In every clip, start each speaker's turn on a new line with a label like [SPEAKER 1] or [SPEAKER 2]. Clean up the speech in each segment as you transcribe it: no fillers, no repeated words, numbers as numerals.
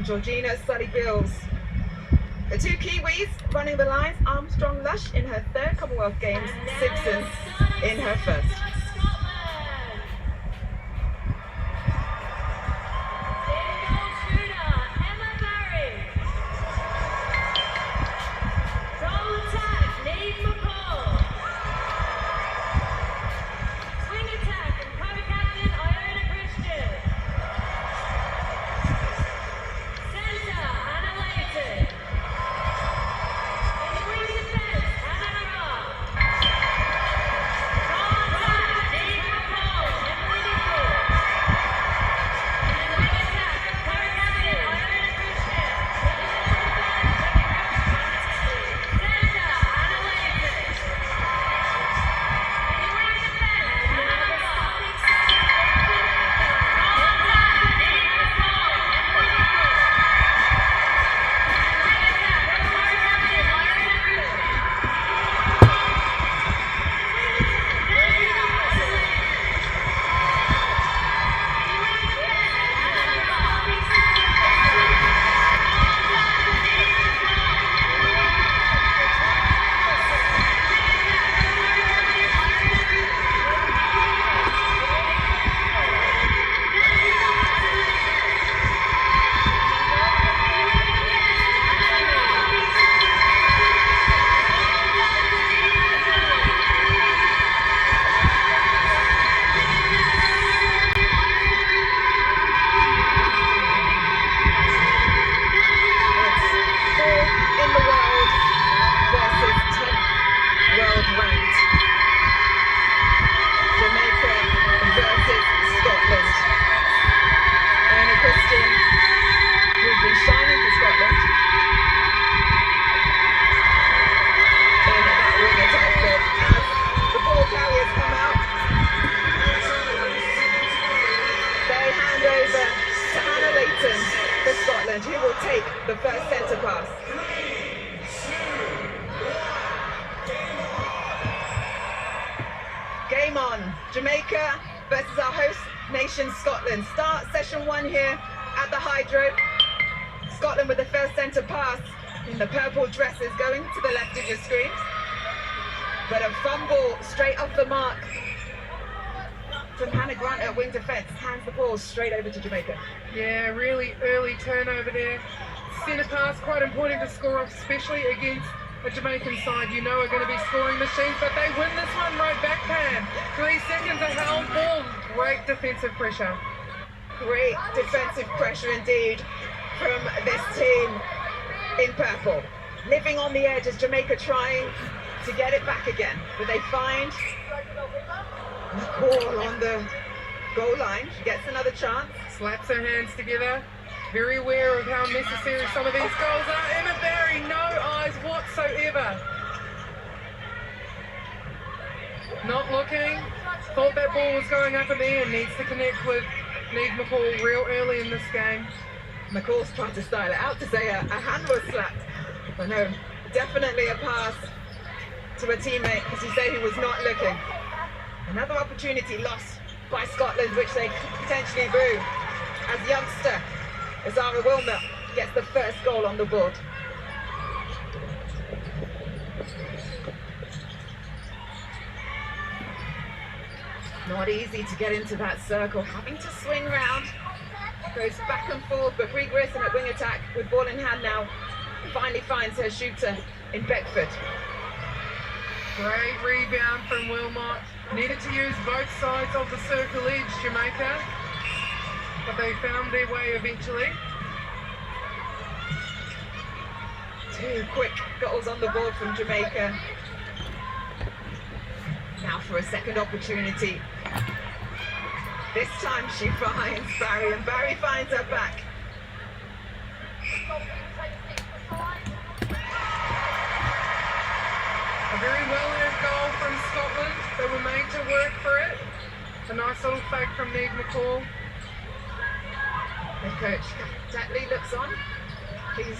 [SPEAKER 1] and Georgina Sully-Bills. The two Kiwis running the lines, Armstrong Lush in her third Commonwealth Games, Simpson in her first. For Scotland, who will take the first centre pass. Game on. Jamaica versus our host nation, Scotland. Start session 1 here at the Hydro. Scotland with the first centre pass in the purple dresses going to the left of your screens. But a fumble straight off the mark from Hannah Grant at wing defence, hands the ball straight over to Jamaica.
[SPEAKER 2] Yeah, really early turnover there. Centre pass, quite important to score off, especially against a Jamaican side you know are going to be scoring machines, but they win this one right back, Pam. 3 seconds, a held ball. Great defensive pressure.
[SPEAKER 1] Great defensive pressure indeed from this team in purple. Living on the edge as Jamaica trying to get it back again, but they find McCall on the goal line. She gets another chance.
[SPEAKER 2] Slaps her hands together. Very aware of how necessary some of these goals are. Emma Barry, no eyes whatsoever. Not looking. Thought that ball was going up in the air. Needs to connect with Neve McCall real early in this game.
[SPEAKER 1] McCall's trying to style it out to say a hand was slapped. But no, definitely a pass to a teammate, as you say, who was not looking. Another opportunity lost by Scotland, which they potentially blew, as youngster Zara Wilmot gets the first goal on the board. Not easy to get into that circle, having to swing round. Goes back and forth, but Brie Grierson at wing attack with ball in hand now finally finds her shooter in Beckford.
[SPEAKER 2] Great rebound from Wilmot. Needed to use both sides of the circle edge, Jamaica, but they found their way eventually.
[SPEAKER 1] 2 quick goals on the board from Jamaica. Now for a second opportunity. This time she finds Barry, and Barry finds her back.
[SPEAKER 2] A very well-earned goal from Scotland. They were made to work for it. A nice little fake from Neve McCall.
[SPEAKER 1] The coach, Datley, looks on. Pleased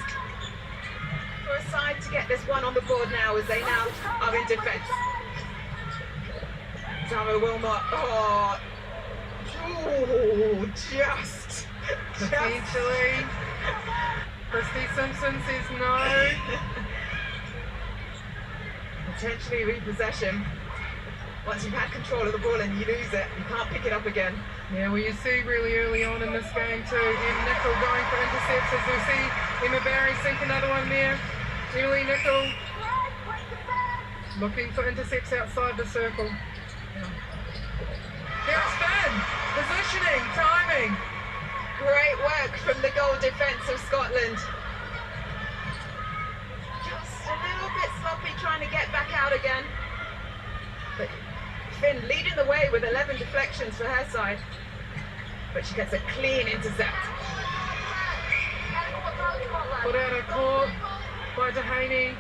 [SPEAKER 1] for a side to get this one on the board now, as they now are in defence. Zara Wilmot,
[SPEAKER 2] Potentially Christy Simpson says no.
[SPEAKER 1] Potentially repossession. Once you've had control of the ball and you lose it, you can't pick it up again.
[SPEAKER 2] Yeah, well, you see really early on in this game too, Nickel going for intercepts, as we see Emma Barry sink another one there. Emily Nickel looking for intercepts outside the circle. Here's Finn, positioning, timing.
[SPEAKER 1] Great work from the goal defence of Scotland. Just a little bit sloppy trying to get back out again. But Finn leading the way with 11 deflections for her side. But she gets a clean intercept.
[SPEAKER 2] Put out a court by Dehaney.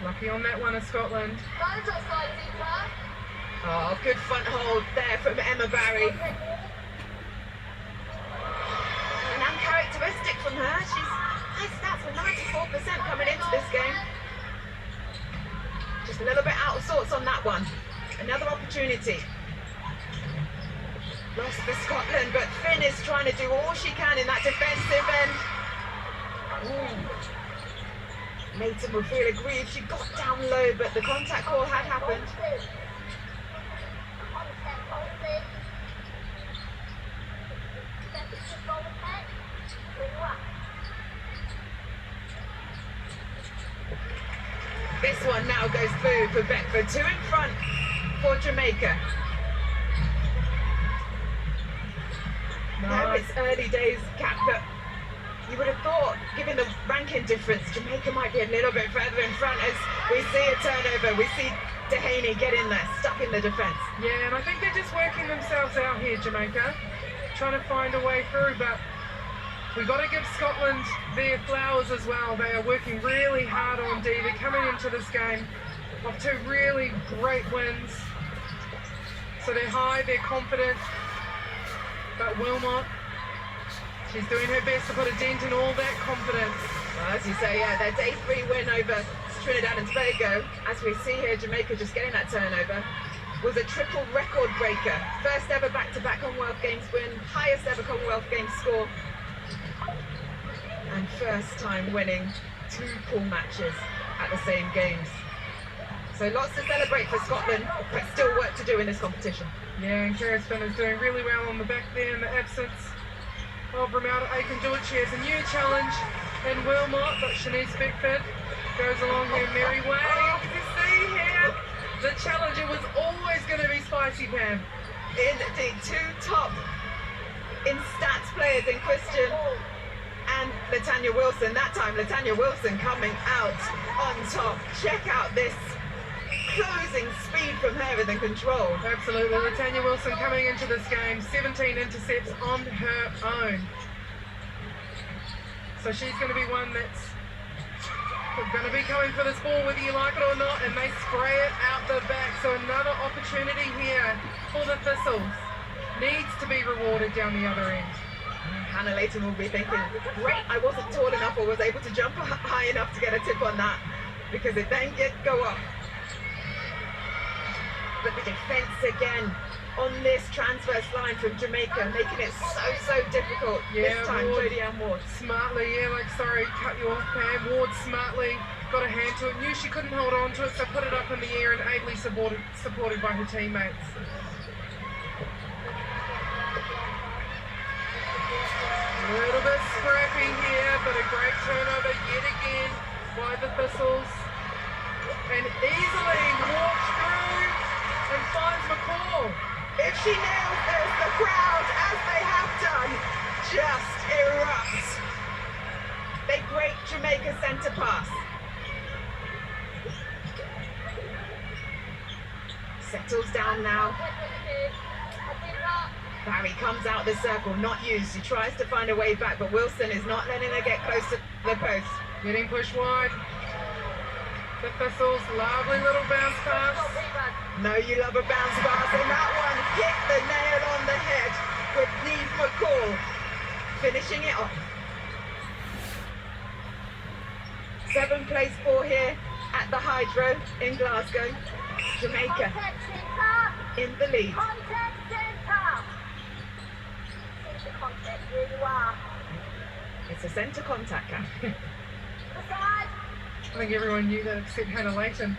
[SPEAKER 2] Lucky on that one of Scotland.
[SPEAKER 1] Oh, good front hold there from Emma Barry. And uncharacteristic from her. She's high stats with 94% coming into this game. Just a little bit out of sorts on that one. Another opportunity. Lost for Scotland, but Finn is trying to do all she can in that defensive end. Leighton will feel aggrieved. She got down low, but the contact call had happened. This one now goes through for Beckford. 2 in front for Jamaica. Now it's early days, Kat, but you would have thought, given the ranking difference, Jamaica might be a little bit further in front as we see a turnover. We see Dehaney get in there, stuck in the defence.
[SPEAKER 2] Yeah, and I think they're just working themselves out here, Jamaica, trying to find a way through, but we've got to give Scotland their flowers as well. They are working really hard on D. They're coming into this game off 2 really great wins. So they're high, they're confident. But Wilmot, she's doing her best to put a dent in all that confidence.
[SPEAKER 1] Well, as you say, yeah, their day 3 win over Trinidad and Tobago. As we see here, Jamaica just getting that turnover. Was a triple record breaker. First ever back-to-back Commonwealth Games win, highest ever Commonwealth Games score. And first time winning 2 pool matches at the same games. So lots to celebrate for Scotland, but still work to do in this competition.
[SPEAKER 2] Yeah, and Kara Spin is doing really well on the back there in the absence of Romelda Aiken-George. She has a new challenge in Wilmot, but Shanice Beckford goes along her merry way. You see here, the challenger was always going to be spicy, Pam.
[SPEAKER 1] Indeed, 2 top in stats players in Christian and Latanya Wilson. That time, Latanya Wilson coming out on top. Check out this closing speed from her in the control.
[SPEAKER 2] Absolutely, Latanya Wilson coming into this game, 17 intercepts on her own. So she's going to be one that's going to be coming for this ball whether you like it or not, and they spray it out the back. So another opportunity here for the Thistles. Needs to be rewarded down the other end.
[SPEAKER 1] Hannah Leighton will be thinking, great, I wasn't tall enough or was able to jump high enough to get a tip on that, because it then did go up. But the defence again on this transverse line from Jamaica, making it so difficult.
[SPEAKER 2] Yeah,
[SPEAKER 1] this time, Jodie Ann Ward.
[SPEAKER 2] Smartly, sorry, cut you off, Pam. Ward smartly got a hand to it, knew she couldn't hold on to it, so put it up in the air and ably supported by her teammates. A little bit scrappy here, but a great turnover yet again by the Thistles. And easily walks through and finds McCall.
[SPEAKER 1] If she nails this, the crowd, as they have done, just erupts. They break Jamaica's centre pass. Settles down now. Barry comes out the circle, not used. She tries to find a way back, but Wilson is not letting her get close to the post.
[SPEAKER 2] Getting pushed wide. The Thistles, lovely little bounce pass.
[SPEAKER 1] No, you love a bounce pass, and that one hit the nail on the head with Neve McCall finishing it off. 7th place for here at the Hydro in Glasgow. Jamaica in the lead. It's a centre contact, Cap.
[SPEAKER 2] I think everyone knew that except Hannah Layton.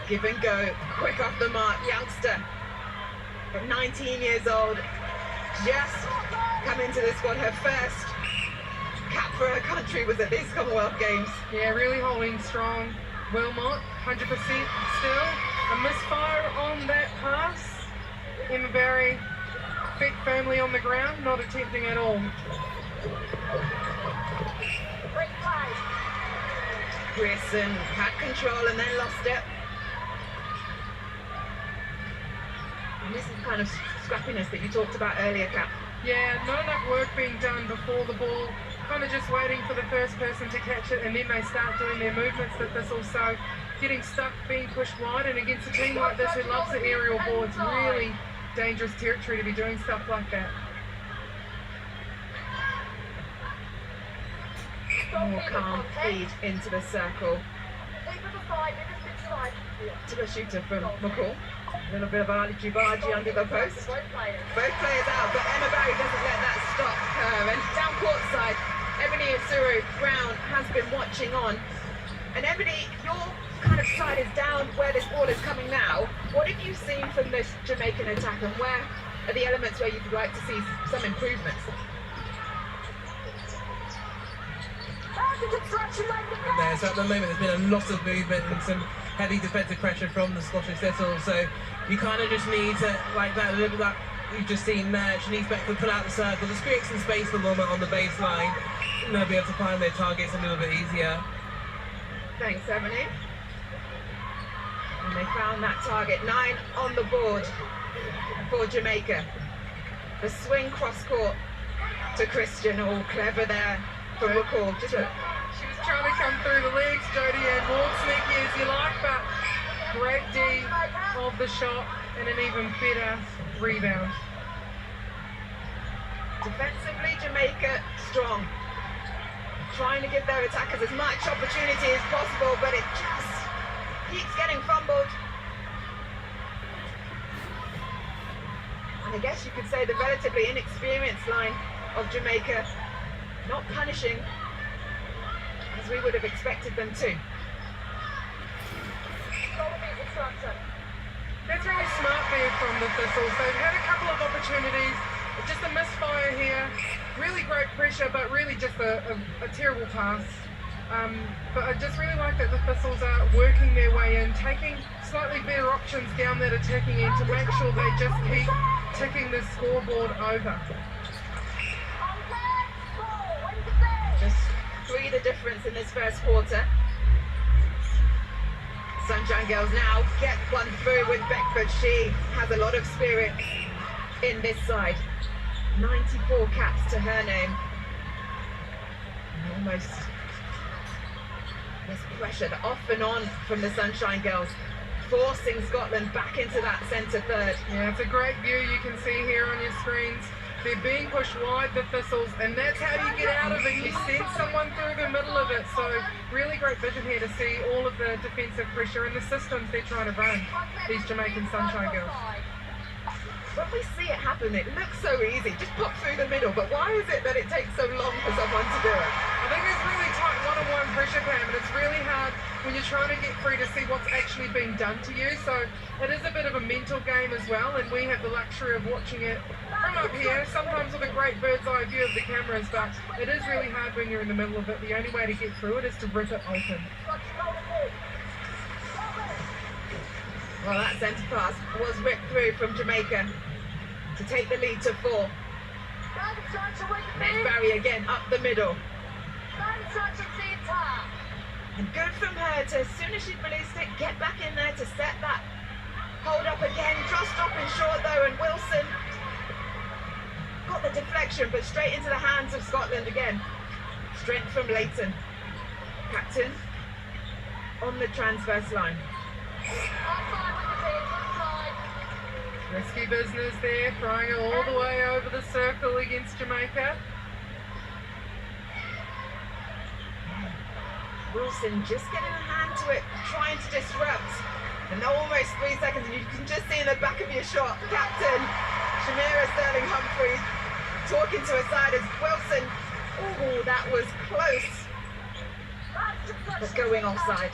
[SPEAKER 1] Give and go, quick off the mark, youngster. At 19 years old, just come into the squad. Her first cap for her country was at these Commonwealth Games.
[SPEAKER 2] Yeah, really holding strong. Wilmot, 100% still. A misfire on that pass. Emma Barry, feet firmly on the ground, not attempting at all.
[SPEAKER 1] Grierson had control and then lost it. And this is the kind of scrappiness that you talked about earlier, Cap.
[SPEAKER 2] Yeah, not enough work being done before the ball. Kind of just waiting for the first person to catch it, and then they start doing their movements. That this also getting stuck, being pushed wide, and against a team like this who loves the aerial ball, it's really dangerous territory to be doing stuff like that.
[SPEAKER 1] More calm feed into the circle. To the shooter from McCall. A little bit of argy-bargy under the post. Both players out, but Emma Barry doesn't let that stop her. And down court side, Ebony Asuru Brown has been watching on. And Ebony, your kind of side is down where this ball is coming now. What have you seen from this Jamaican attack, and where are the elements where you'd like to see some improvements?
[SPEAKER 3] So at the moment there's been a lot of movement and some heavy defensive pressure from the Scottish Thistles, so you kind of just need to, like that little that you've just seen there, she needs to pull out the circle, just create some space for Wilmot on the baseline, and they'll be able to find their targets a little bit easier.
[SPEAKER 1] Thanks, Ebony. And they found that target. 9 on the board for Jamaica. The swing cross-court to Christian, all clever there from McCall.
[SPEAKER 2] She was trying to come through the legs, Jodie, and walk sneaky as you like, but great D of the shot and an even better rebound.
[SPEAKER 1] Defensively, Jamaica strong. Trying to give their attackers as much opportunity as possible, but it just keeps getting fumbled. And I guess you could say the relatively inexperienced line of Jamaica not punishing as we would have expected them to.
[SPEAKER 2] That's really smart there from the Thistles. They've had a couple of opportunities, just a misfire here, really great pressure, but really just a terrible pass. But I just really like that the Thistles are working their way in, taking slightly better options down that attacking end to make sure they just keep ticking the scoreboard over.
[SPEAKER 1] Just 3 the difference in this first quarter. Sunshine Girls now get one through with Beckford. She has a lot of spirit in this side. 94 caps to her name. And almost this pressure off and on from the Sunshine Girls, forcing Scotland back into that centre third.
[SPEAKER 2] Yeah, it's a great view you can see here on your screens. They're being pushed wide, the Thistles, and that's how you get out of it. You send someone through the middle of it. So really great vision here to see all of the defensive pressure and the systems they're trying to run, these Jamaican Sunshine Girls.
[SPEAKER 1] When we see it happen, it looks so easy. Just pop through the middle, but why is it that it takes so long for someone to do it?
[SPEAKER 2] I think it's really tight one-on-one pressure, Pam, and it's really hard when you're trying to get through to see what's actually being done to you. So it is a bit of a mental game as well, and we have the luxury of watching it from up here, sometimes with a great bird's eye view of the cameras, but it is really hard when you're in the middle of it. The only way to get through it is to rip it open.
[SPEAKER 1] Well, that centre pass was ripped through from Jamaica to take the lead to 4. Then Barry again up the middle. And good from her to, as soon as she'd released it, get back in there to set that hold up again. Crossed up in short though, and Wilson got the deflection, but straight into the hands of Scotland again. Strength from Leighton. Captain on the transverse line.
[SPEAKER 2] Risky business there, throwing it all the way over the circle against Jamaica.
[SPEAKER 1] Wilson just getting a hand to it, trying to disrupt. And almost 3 seconds, and you can just see in the back of your shot, Captain Shamira Sterling Humphreys talking to her side as Wilson. Oh, that was close. But going offside.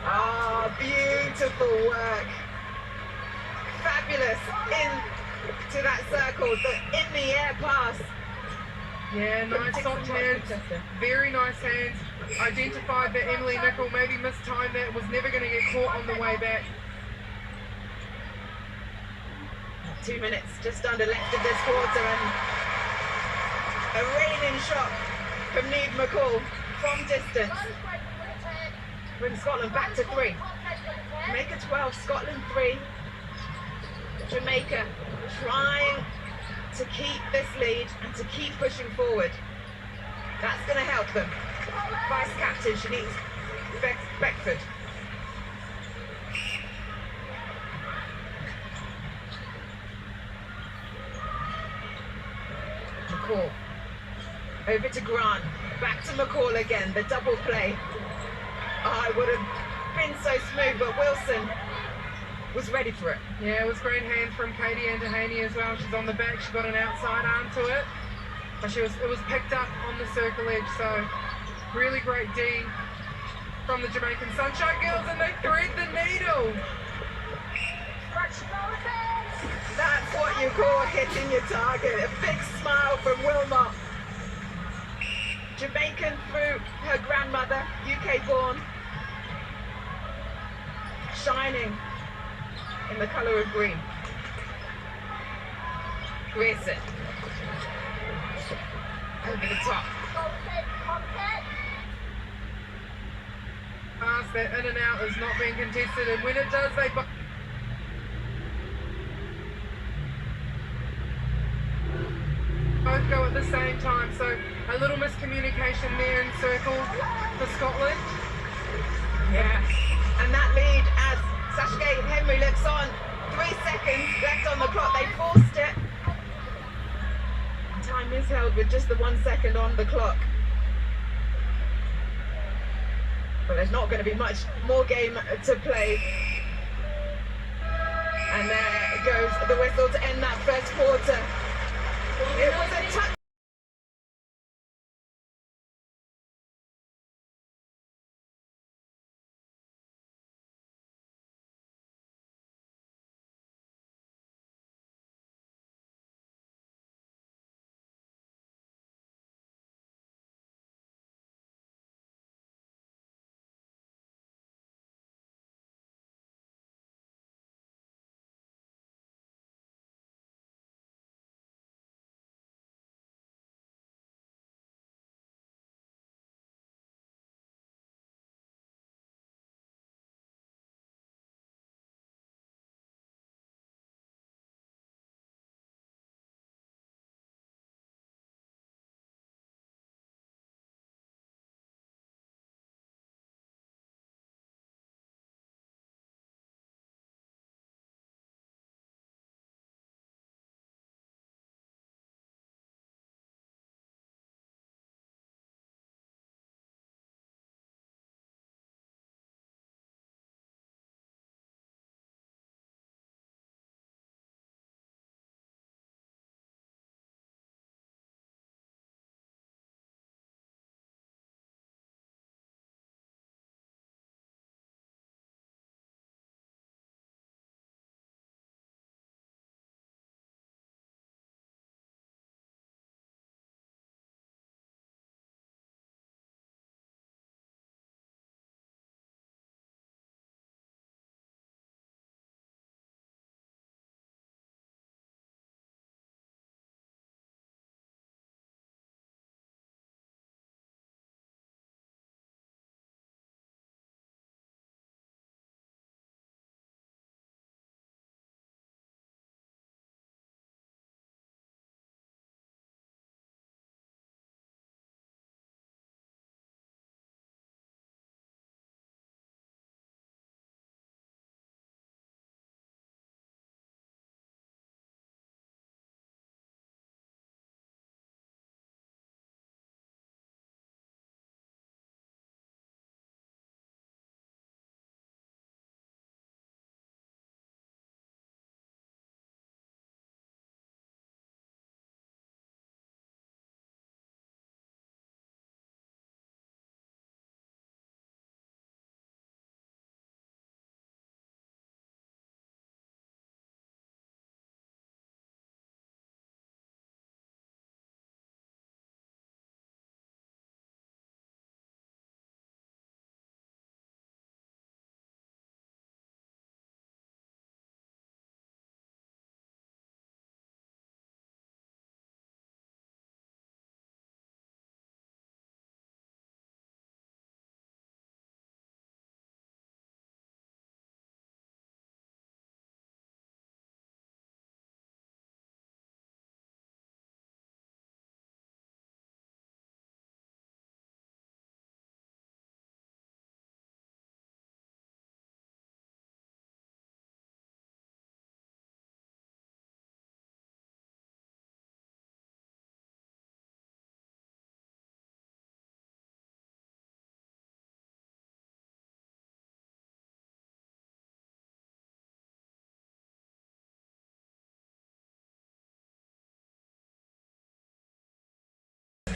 [SPEAKER 1] Ah, beautiful work. Fabulous into that circle, the in the air pass.
[SPEAKER 2] Yeah, nice soft hands, very nice hands. Identified that Emily Nicol maybe mistimed that, was never going to get caught on the way back.
[SPEAKER 1] 2 minutes just under left of this quarter, and a raining shot from Niamh McCall from distance. Bring Scotland back to 3. Jamaica 12, Scotland 3. Jamaica trying to keep this lead and to keep pushing forward. That's going to help them. Vice captain Shanice Beckford. McCall. Over to Grant. Back to McCall again. The double play. Oh, it would have been so smooth, but Wilson was ready for it.
[SPEAKER 2] Yeah, it was great hand from Katie Antahaney as well. She's on the back. She got an outside arm to it. But it was picked up on the circle edge. So really great D from the Jamaican Sunshine Girls, and they thread the needle.
[SPEAKER 1] That's what you call hitting your target. A big smile from Wilmot. Jamaican through her grandmother, UK born. Shining in the colour of green. Grierson. Over the top.
[SPEAKER 2] Pass that in and out is not being contested, and when it does, they both go at the same time. So a little miscommunication there in circle for Scotland.
[SPEAKER 1] Yeah, and that lead as Sashgate Henry looks on. 3 seconds left on the clock. They forced it. Time is held with just the 1 second on the clock. But there's not going to be much more game to play. And there goes the whistle to end that first quarter. It was a touch.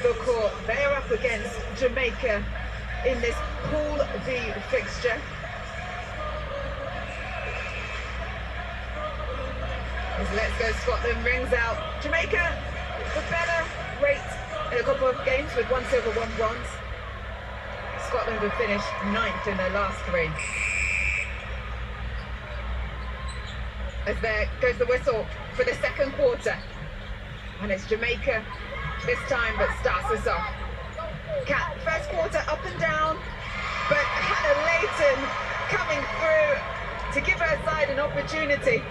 [SPEAKER 1] look, they are up against Jamaica in this Pool B fixture. As Let's Go Scotland rings out. Jamaica, the better rate in a couple of games with 1 silver, 1 bronze. Scotland have finished 9th in their last 3. As there goes the whistle for the second quarter. And it's Jamaica this time that starts us off. First quarter up and down, but Hannah Layton coming through to give her side an opportunity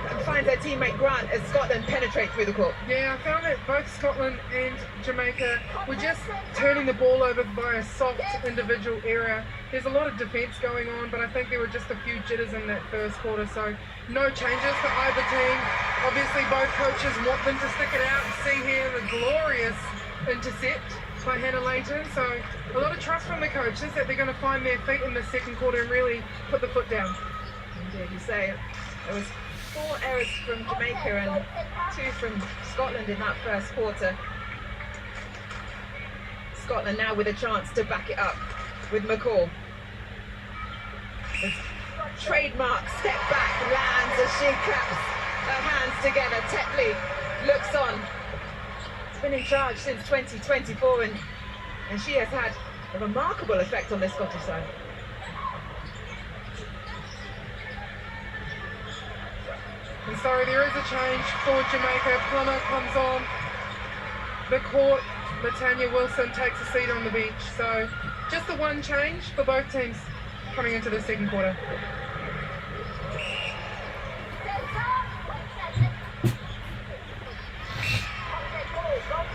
[SPEAKER 1] and finds her teammate Grant as Scotland penetrate through the court.
[SPEAKER 2] Yeah, I found that both Scotland and Jamaica were just turning the ball over by a soft individual error. There's a lot of defence going on, but I think there were just a few jitters in that first quarter, so no changes for either team. Obviously both coaches want them to stick it out and see here the glorious intercept by Hannah Layton, so a lot of trust from the coaches that they're going to find their feet in the second quarter and really put the foot down.
[SPEAKER 1] Indeed, you say there was 4 errors from Jamaica and 2 from Scotland in that first quarter. Scotland now with a chance to back it up with McCall. His trademark step back lands as she claps her hands together. Tetley looks on. He's been in charge since 2024 and she has had a remarkable effect on this Scottish side.
[SPEAKER 2] And so there is a change for Jamaica. Plummer comes on the court. Latanya Wilson takes a seat on the bench. So just the one change for both teams coming into the second quarter.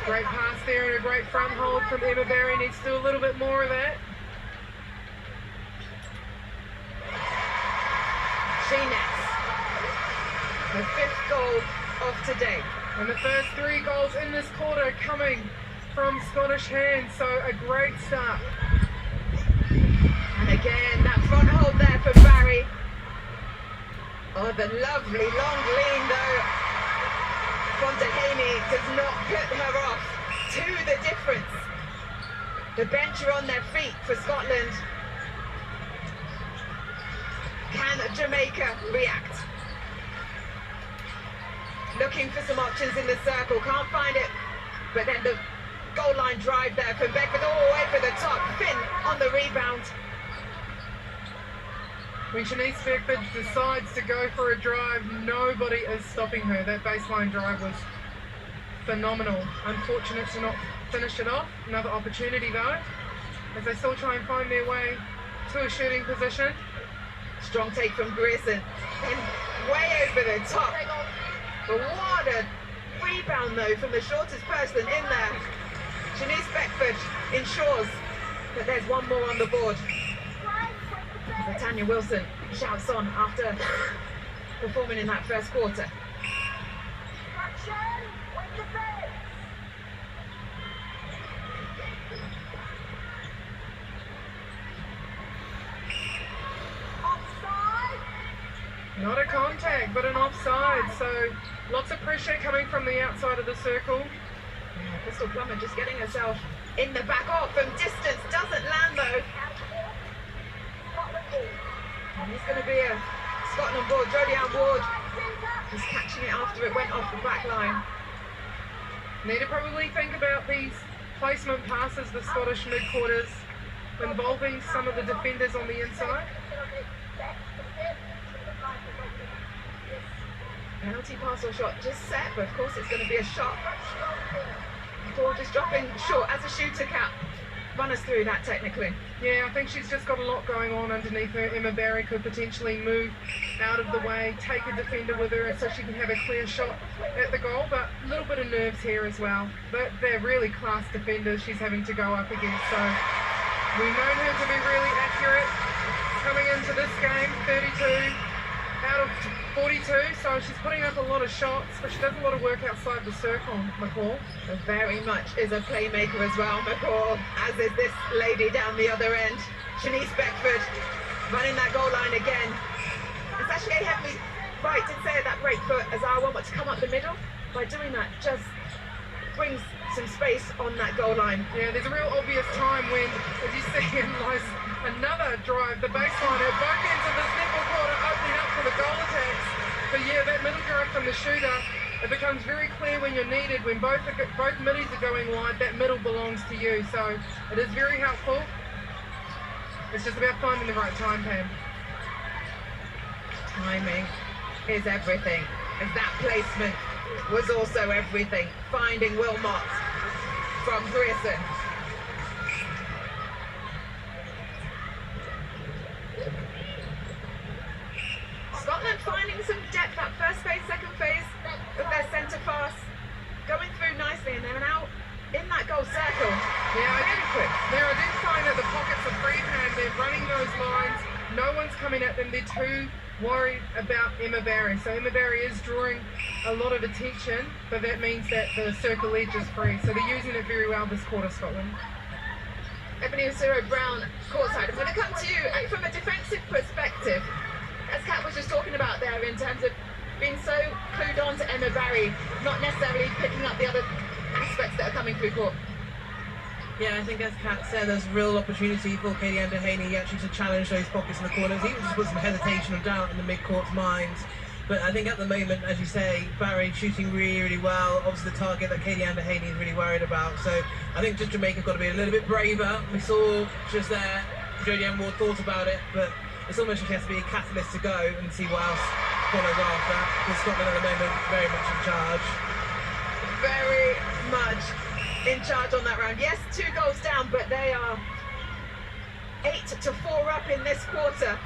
[SPEAKER 2] Great pass there and a great front hold from Emma Barry. Needs to do a little bit more of that.
[SPEAKER 1] She nets the 5th goal of today.
[SPEAKER 2] And the first 3 goals in this quarter coming from Scottish hands, so a great start.
[SPEAKER 1] And again, that front hold there for Barry. Oh, the lovely long lean though. Fontaine does not put her off. 2 the difference. The bench are on their feet for Scotland. Can Jamaica react? Looking for some options in the circle, can't find it. But then the goal line drive there for Beckford all the way for the top. Finn on the rebound.
[SPEAKER 2] When Shanice Beckford decides to go for a drive, nobody is stopping her. That baseline drive was phenomenal. Unfortunate to not finish it off. Another opportunity though, as they still try and find their way to a shooting position.
[SPEAKER 1] Strong take from Grierson. And way over the top. But what a rebound though from the shortest person in there. Shanice Beckford ensures that there's one more on the board. Tanya Wilson shouts on after performing in that first quarter.
[SPEAKER 2] Not a contact, but an offside, so lots of pressure coming from the outside of the circle.
[SPEAKER 1] Yeah, Crystal Plummer just getting herself in the back off from distance, doesn't land though. And it's going to be a Scotland ball. Jodie Ward just catching it after it went off the back line.
[SPEAKER 2] Need to probably think about these placement passes, the Scottish mid-quarters, involving some of the defenders on the inside.
[SPEAKER 1] Penalty pass or shot just set, but of course it's going to be a shot. Ball just dropping short as a shooter cap. Run us through that technically.
[SPEAKER 2] Yeah, I think she's just got a lot going on underneath her. Emma Barry could potentially move out of the way, take a defender with her so she can have a clear shot at the goal, but a little bit of nerves here as well. But they're really class defenders she's having to go up against, so we've known her to be really accurate coming into this game. 32 out of 42, so she's putting up a lot of shots, but she does a lot of work outside the circle, McCall.
[SPEAKER 1] Very much is a playmaker as well, McCall, as is this lady down the other end. Shanice Beckford running that goal line again. It's actually Henry Wright did say that break for Azawa wants to come up the middle. By doing that, just brings some space on that goal line.
[SPEAKER 2] Yeah, there's a real obvious time when, as you see, lies another drive, the baseline at both ends of this netball quarter opening up for the goal attacks. But yeah, that middle drive from the shooter, it becomes very clear when you're needed, when both middies are going wide, that middle belongs to you. So it is very helpful. It's just about finding the right time, Pam.
[SPEAKER 1] Timing is everything, as that placement was also everything. Finding Wilmot from Grierson. Scotland finding some depth at first phase, second phase of their centre pass. Going through nicely, and they're now in that goal circle.
[SPEAKER 2] Yeah,
[SPEAKER 1] very quick.
[SPEAKER 2] They're identifying that the pockets are free, Pam. They're running those lines. No one's coming at them. They're too worried about Emma Barry. So Emma Barry is drawing a lot of attention, but that means that the circle edge is free. So they're using it very well this quarter, Scotland.
[SPEAKER 1] Ebony Osiro-Brown, courtside. I'm going to come to you, and from a defensive perspective, as Kat was just talking about there, in terms of being so clued on to Emma Barry, not necessarily picking up the other aspects that are coming through court.
[SPEAKER 3] Yeah, I think as Kat said, there's real opportunity for Katie Anderhaney actually to challenge those pockets in the corners, even just put some hesitation and doubt in the mid-court's minds. But I think at the moment, as you say, Barry shooting really, really well. Obviously the target that Katie Anderhaney is really worried about. So I think just Jamaica's got to be a little bit braver. We saw just there, Jodie Ann Ward thought about it, but it's almost like she has to be a catalyst to go and see what else follows after. Because Scotland at the moment very much in charge.
[SPEAKER 1] Very much in charge on that round. Yes, 2 goals down, but they are 8-4 up in this quarter.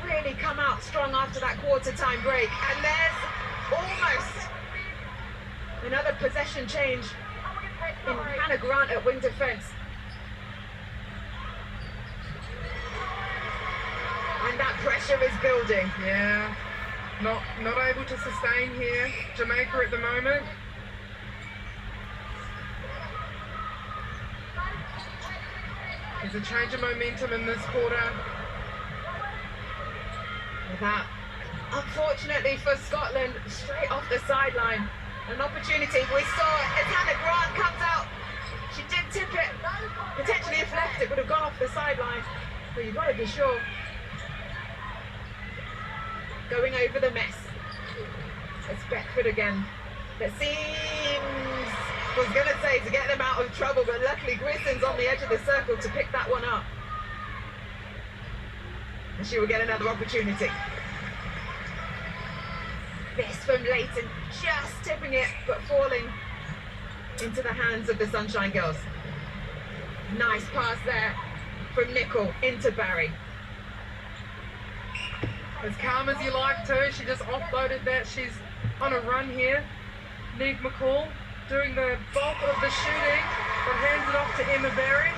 [SPEAKER 1] Really come out strong after that quarter time break. And there's almost another possession change in Hannah Grant at wing defence. And that pressure is building.
[SPEAKER 2] Yeah, not able to sustain here, Jamaica at the moment. There's a change of momentum in this quarter.
[SPEAKER 1] That, unfortunately for Scotland, straight off the sideline. An opportunity. We saw as Hannah Grant comes out. She did tip it. Potentially, if left, it would have gone off the sideline. But you've got to be sure. Going over the mess. It's Beckford again. That seems, was going to say, to get them out of trouble, but luckily Grierson's on the edge of the circle to pick that one up. And she will get another opportunity. This from Leighton, just tipping it, but falling into the hands of the Sunshine Girls. Nice pass there from Nicol into Barry.
[SPEAKER 2] As calm as you like to, she just offloaded that. She's on a run here. Neve McCall doing the bulk of the shooting, but hands it off to Emma Barry.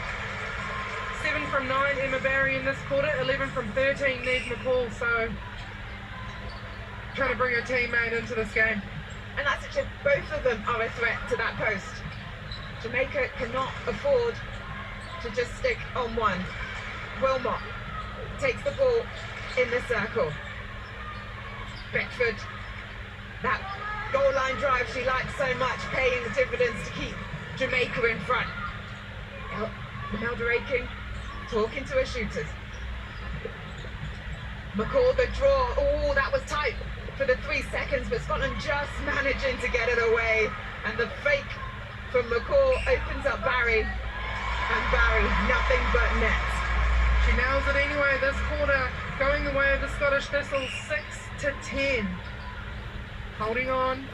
[SPEAKER 2] 7 from 9, Emma Barry in this quarter. 11 from 13, Neve McCall. So trying to bring her teammate into this game.
[SPEAKER 1] And that's actually, both of them are a threat to that post. Jamaica cannot afford to just stick on one. Wilmot takes the ball in the circle. Beckford, that goal line drive she likes so much, paying the dividends to keep Jamaica in front. Imelda Aiken talking to her shooters. McCall the draw. Oh, that was tight for the 3 seconds, but Scotland just managing to get it away. And the fake from McCall opens up Barry, and Barry nothing but net.
[SPEAKER 2] She nails it anyway this quarter, going the way of the Scottish Thistles, 6-10. Holding on,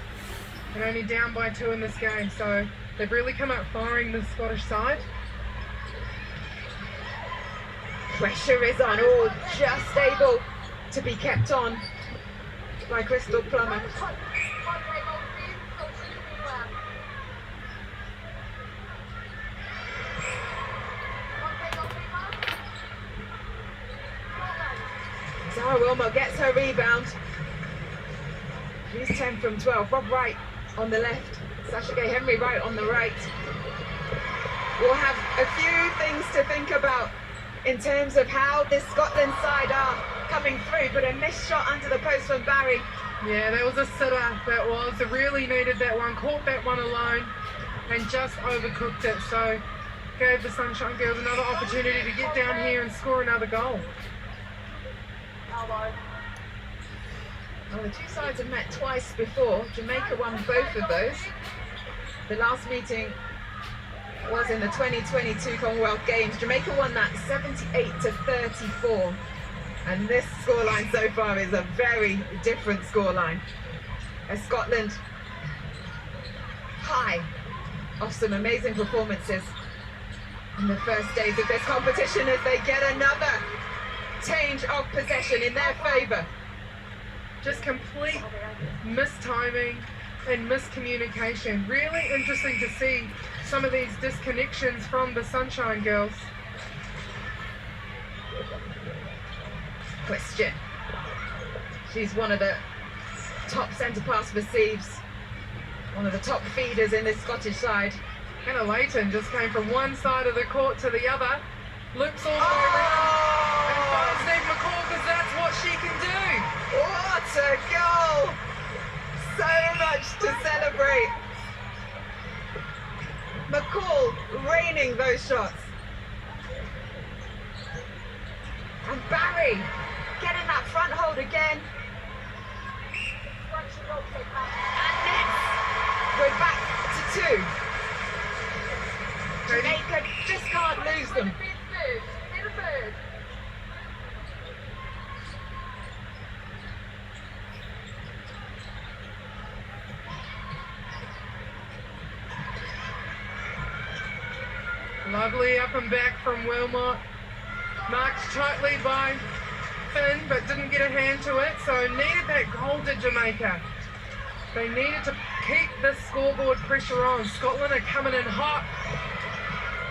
[SPEAKER 2] and only down by 2 in this game, so they've really come out firing the Scottish side.
[SPEAKER 1] Pressure is on, all just able to be kept on by Crystal Plummer. Zara Wilmot gets her rebound. She's 10 from 12. Rob Wright on the left. Sasha Gay Henry right on the right. We'll have a few things to think about in terms of how this Scotland side are coming through, but a missed shot under the post from Barry
[SPEAKER 2] Yeah, that was a sitter. That was. They really needed that one. Caught that one alone and just overcooked it. So gave the Sunshine Girls another opportunity to get down here and score another goal.
[SPEAKER 1] Well, the two sides have met twice before. Jamaica won both of those. The last meeting was in the 2022 Commonwealth Games. Jamaica won that 78-34. And this scoreline so far is a very different scoreline. As Scotland high off some amazing performances in the first days of this competition as they get another change of possession in their favour.
[SPEAKER 2] Just complete mistiming and miscommunication. Really interesting to see some of these disconnections from the Sunshine Girls.
[SPEAKER 1] Question. She's one of the top centre pass receives, one of the top feeders in this Scottish side.
[SPEAKER 2] Hannah Layton just came from one side of the court to the other, looks all the way around and finds Neve McCall because that's what she can do.
[SPEAKER 1] What a goal! So much to celebrate. McCall raining those shots. And Barry getting that front hold again. And next, we're back to 2. Jamaica just can't lose them.
[SPEAKER 2] Lovely up and back from Wilmot. Marked tightly by Finn, but didn't get a hand to it, so needed that goal to Jamaica. They needed to keep the scoreboard pressure on. Scotland are coming in hot,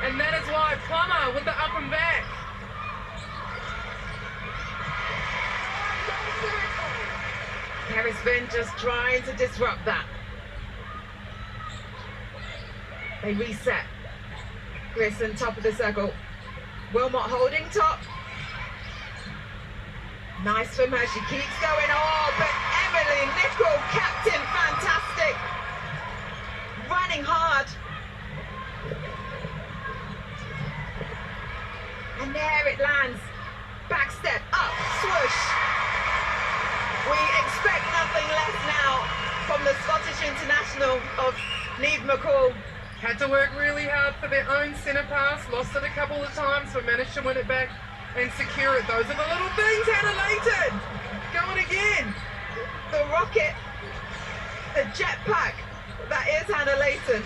[SPEAKER 2] and that is why Plummer with the up and back.
[SPEAKER 1] Harris Finn just trying to disrupt that. They reset. Grissom, top of the circle. Wilmot holding top. Nice from her, she keeps going. Oh, but Emily Nichol, captain, fantastic. Running hard. And there it lands. Back step, up, swoosh. We expect nothing less now from the Scottish international of Neve McCall.
[SPEAKER 2] Had to work really hard for their own centre pass, lost it a couple of times, but managed to win it back and secure it. Those are the little things, Hannah Layton. Going again.
[SPEAKER 1] The rocket, the jetpack, that is Hannah Layton.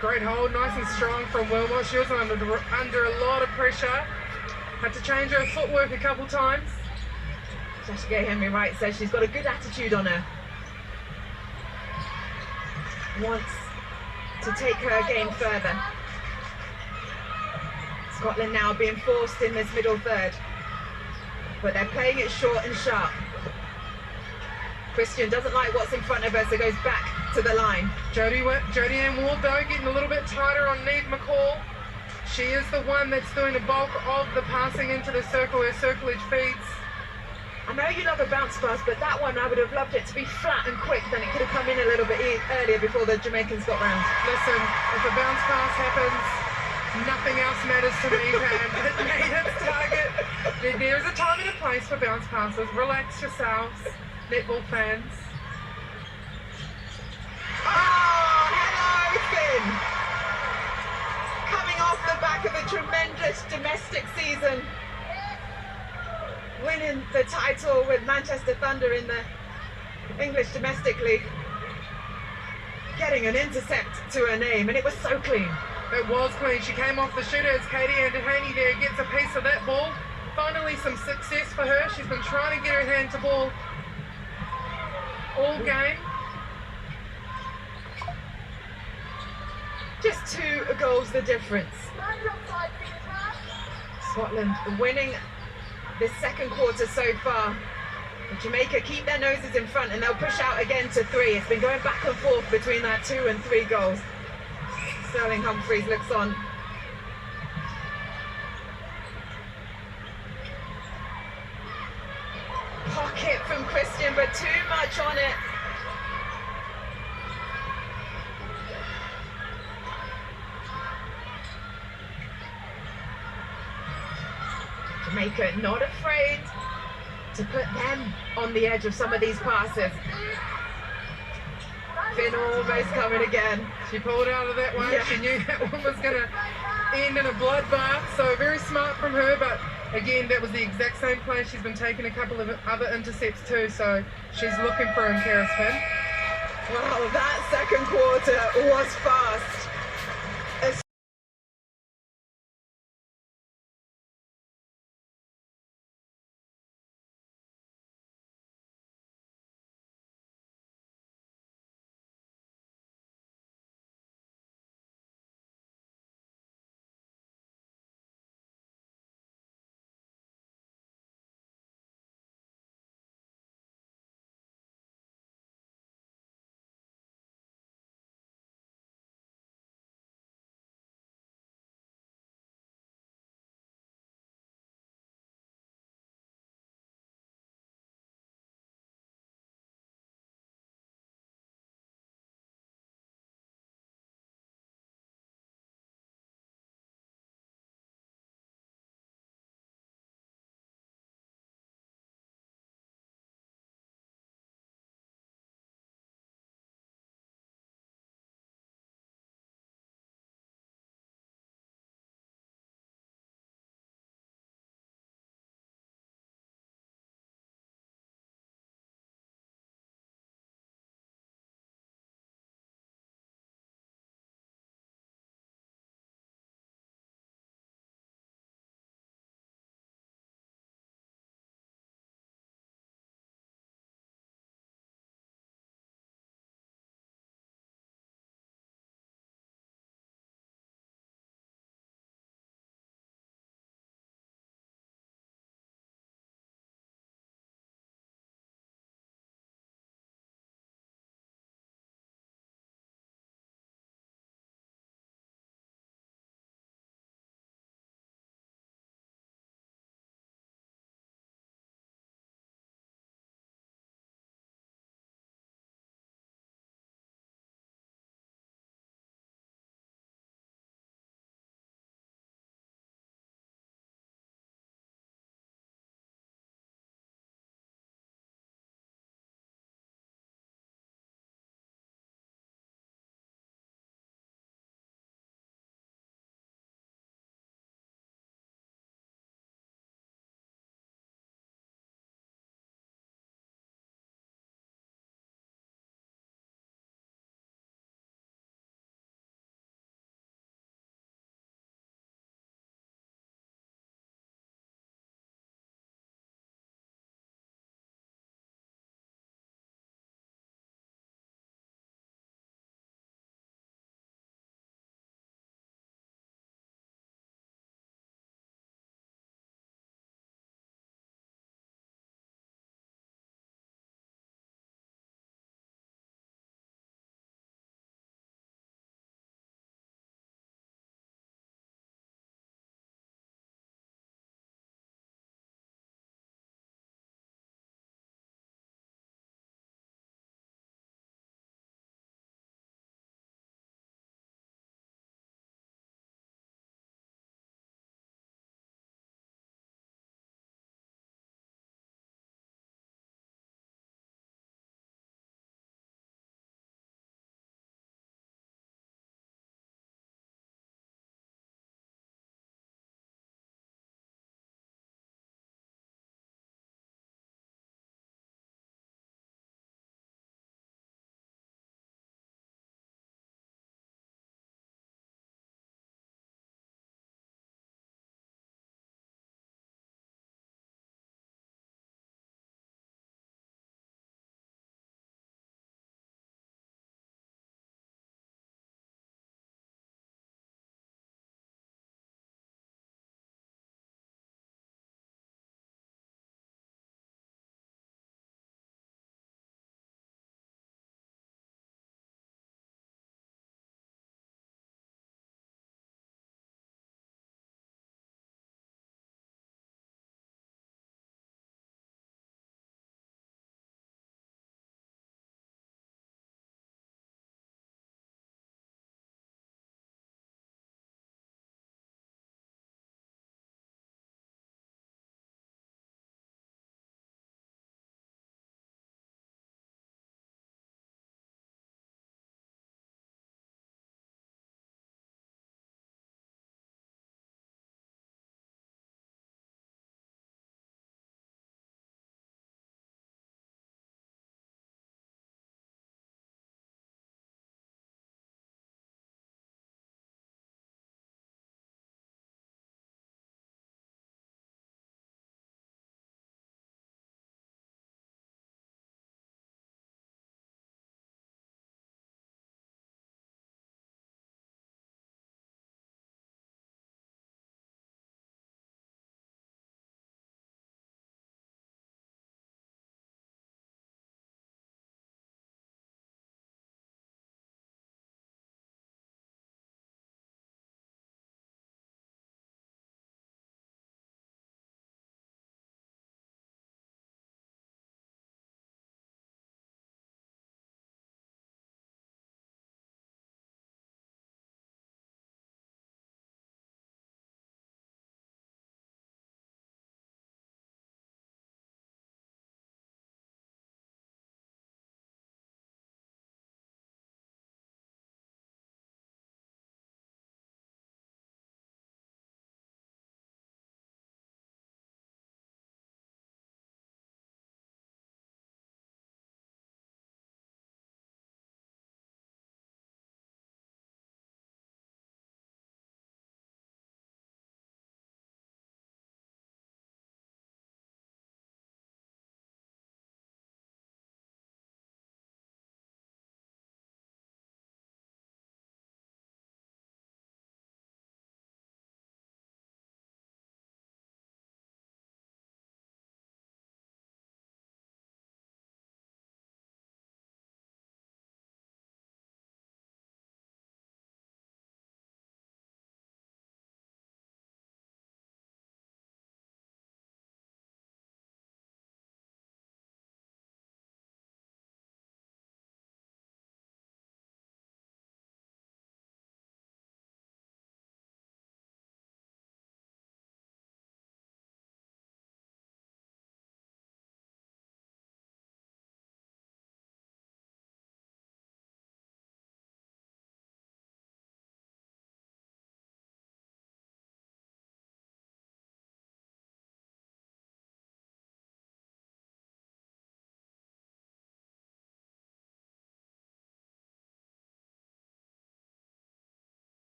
[SPEAKER 2] Great hold, nice and strong from Wilmot. She was under a lot of pressure. Had to change her footwork a couple times.
[SPEAKER 1] Sasha Gay Henry Wright says she's got a good attitude on her. Wants to take her game further. Scotland now being forced in this middle third, but they're playing it short and sharp. Christian doesn't like what's in front of her, so goes back to the line.
[SPEAKER 2] Jodie Ann Ward though getting a little bit tighter on Neve McCall. She is the one that's doing the bulk of the passing into the circle, her circlage feeds.
[SPEAKER 1] I know you love a bounce pass, but that one I would have loved it to be flat and quick, then it could have come in a little bit earlier before the Jamaicans got round.
[SPEAKER 2] Listen, if a bounce pass happens, nothing else matters to me, Pam. It made its target. There is a time and a place for bounce passes. Relax yourselves, netball fans.
[SPEAKER 1] Oh, hello, Finn! Coming off the back of a tremendous domestic season, winning the title with Manchester Thunder in the English Domestic League, getting an intercept to her name, and it was so clean.
[SPEAKER 2] It was clean. She came off the shooter as Katie Andahaney there gets a piece of that ball. Finally some success for her. She's been trying to get her hand to ball all game.
[SPEAKER 1] Just 2 goals the difference. Scotland winning this second quarter so far. Jamaica keep their noses in front and they'll push out again to 3. It's been going back and forth between that 2 and 3 goals. Sterling Humphries looks on. hit from Christian, but too much on it. Jamaica not afraid to put them on the edge of some of these passes. Finn almost coming again.
[SPEAKER 2] She pulled out of that one.
[SPEAKER 1] Yeah.
[SPEAKER 2] She knew that one was going to end in a bloodbath, so very smart from her, but again, that was the exact same play. She's been taking a couple of other intercepts too, so she's looking for him, Karis Finn.
[SPEAKER 1] Wow, that second quarter was fast.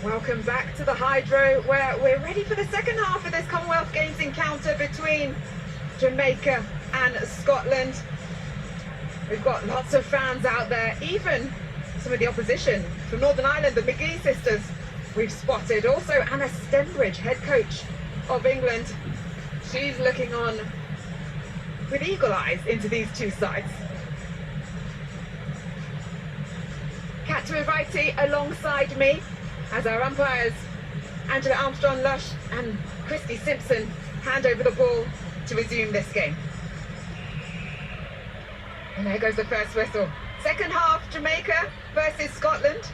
[SPEAKER 1] Welcome back to the Hydro, where we're ready for the second half of this Commonwealth Games encounter between Jamaica and Scotland. We've got lots of fans out there, even some of the opposition from Northern Ireland, the McGee sisters we've spotted. Also Anna Stembridge, head coach of England. She's looking on with eagle eyes into these two sides. Kat Tuiviti alongside me as our umpires Angela Armstrong-Lush and Christy Simpson hand over the ball to resume this game. And there goes the first whistle. Second half, Jamaica versus Scotland.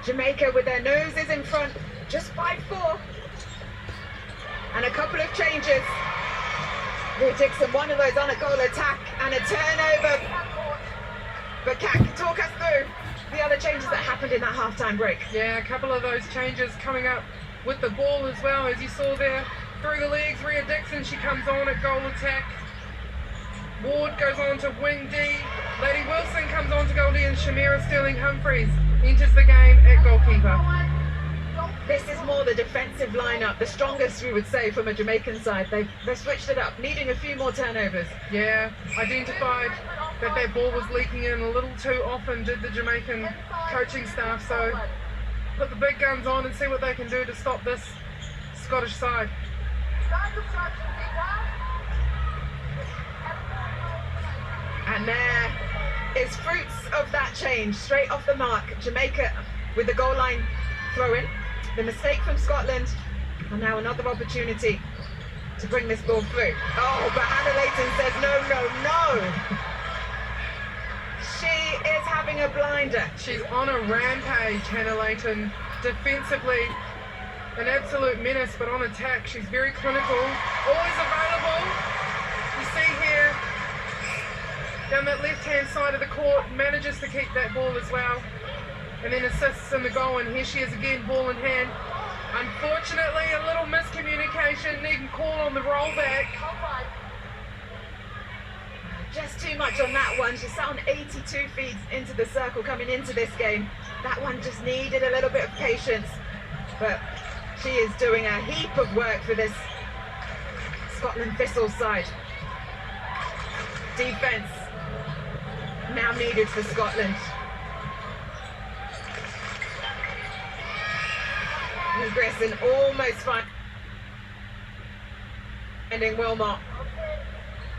[SPEAKER 1] Jamaica with their noses in front, just by 4. And a couple of changes. Leah Dixon, one of those on a goal attack and a turnover. But Kat, talk us through the other changes that happened in that half-time break.
[SPEAKER 2] Yeah, a couple of those changes coming up with the ball as well, as you saw there. Through the legs, Leah Dixon, she comes on at goal attack. Ward goes on to wing D. Lady Wilson comes on to goal D, and Shamira Sterling-Humphries enters the game at goalkeeper.
[SPEAKER 1] This is more the defensive lineup, the strongest we would say from a Jamaican side. They've switched it up, needing a few more turnovers.
[SPEAKER 2] Yeah, identified that their ball was leaking in a little too often, did the Jamaican coaching staff. So put the big guns on and see what they can do to stop this Scottish side.
[SPEAKER 1] And there is fruits of that change, straight off the mark. Jamaica with the goal line throw-in. The mistake from Scotland, and now another opportunity to bring this ball through. Oh, but Hannah Layton says no, no, no. She is having a blinder.
[SPEAKER 2] She's on a rampage, Hannah Layton. Defensively, an absolute menace, but on attack, she's very clinical, always available. You see here, down that left-hand side of the court, manages to keep that ball as well, and then assists in the goal, and here she is again, ball in hand. Unfortunately, a little miscommunication, needing call on the rollback.
[SPEAKER 1] Just too much on that one. She sat on 82 feet into the circle coming into this game. That one just needed a little bit of patience, but she is doing a heap of work for this Scotland Thistle side. Defence now needed for Scotland. And Grisson almost finding Wilmot.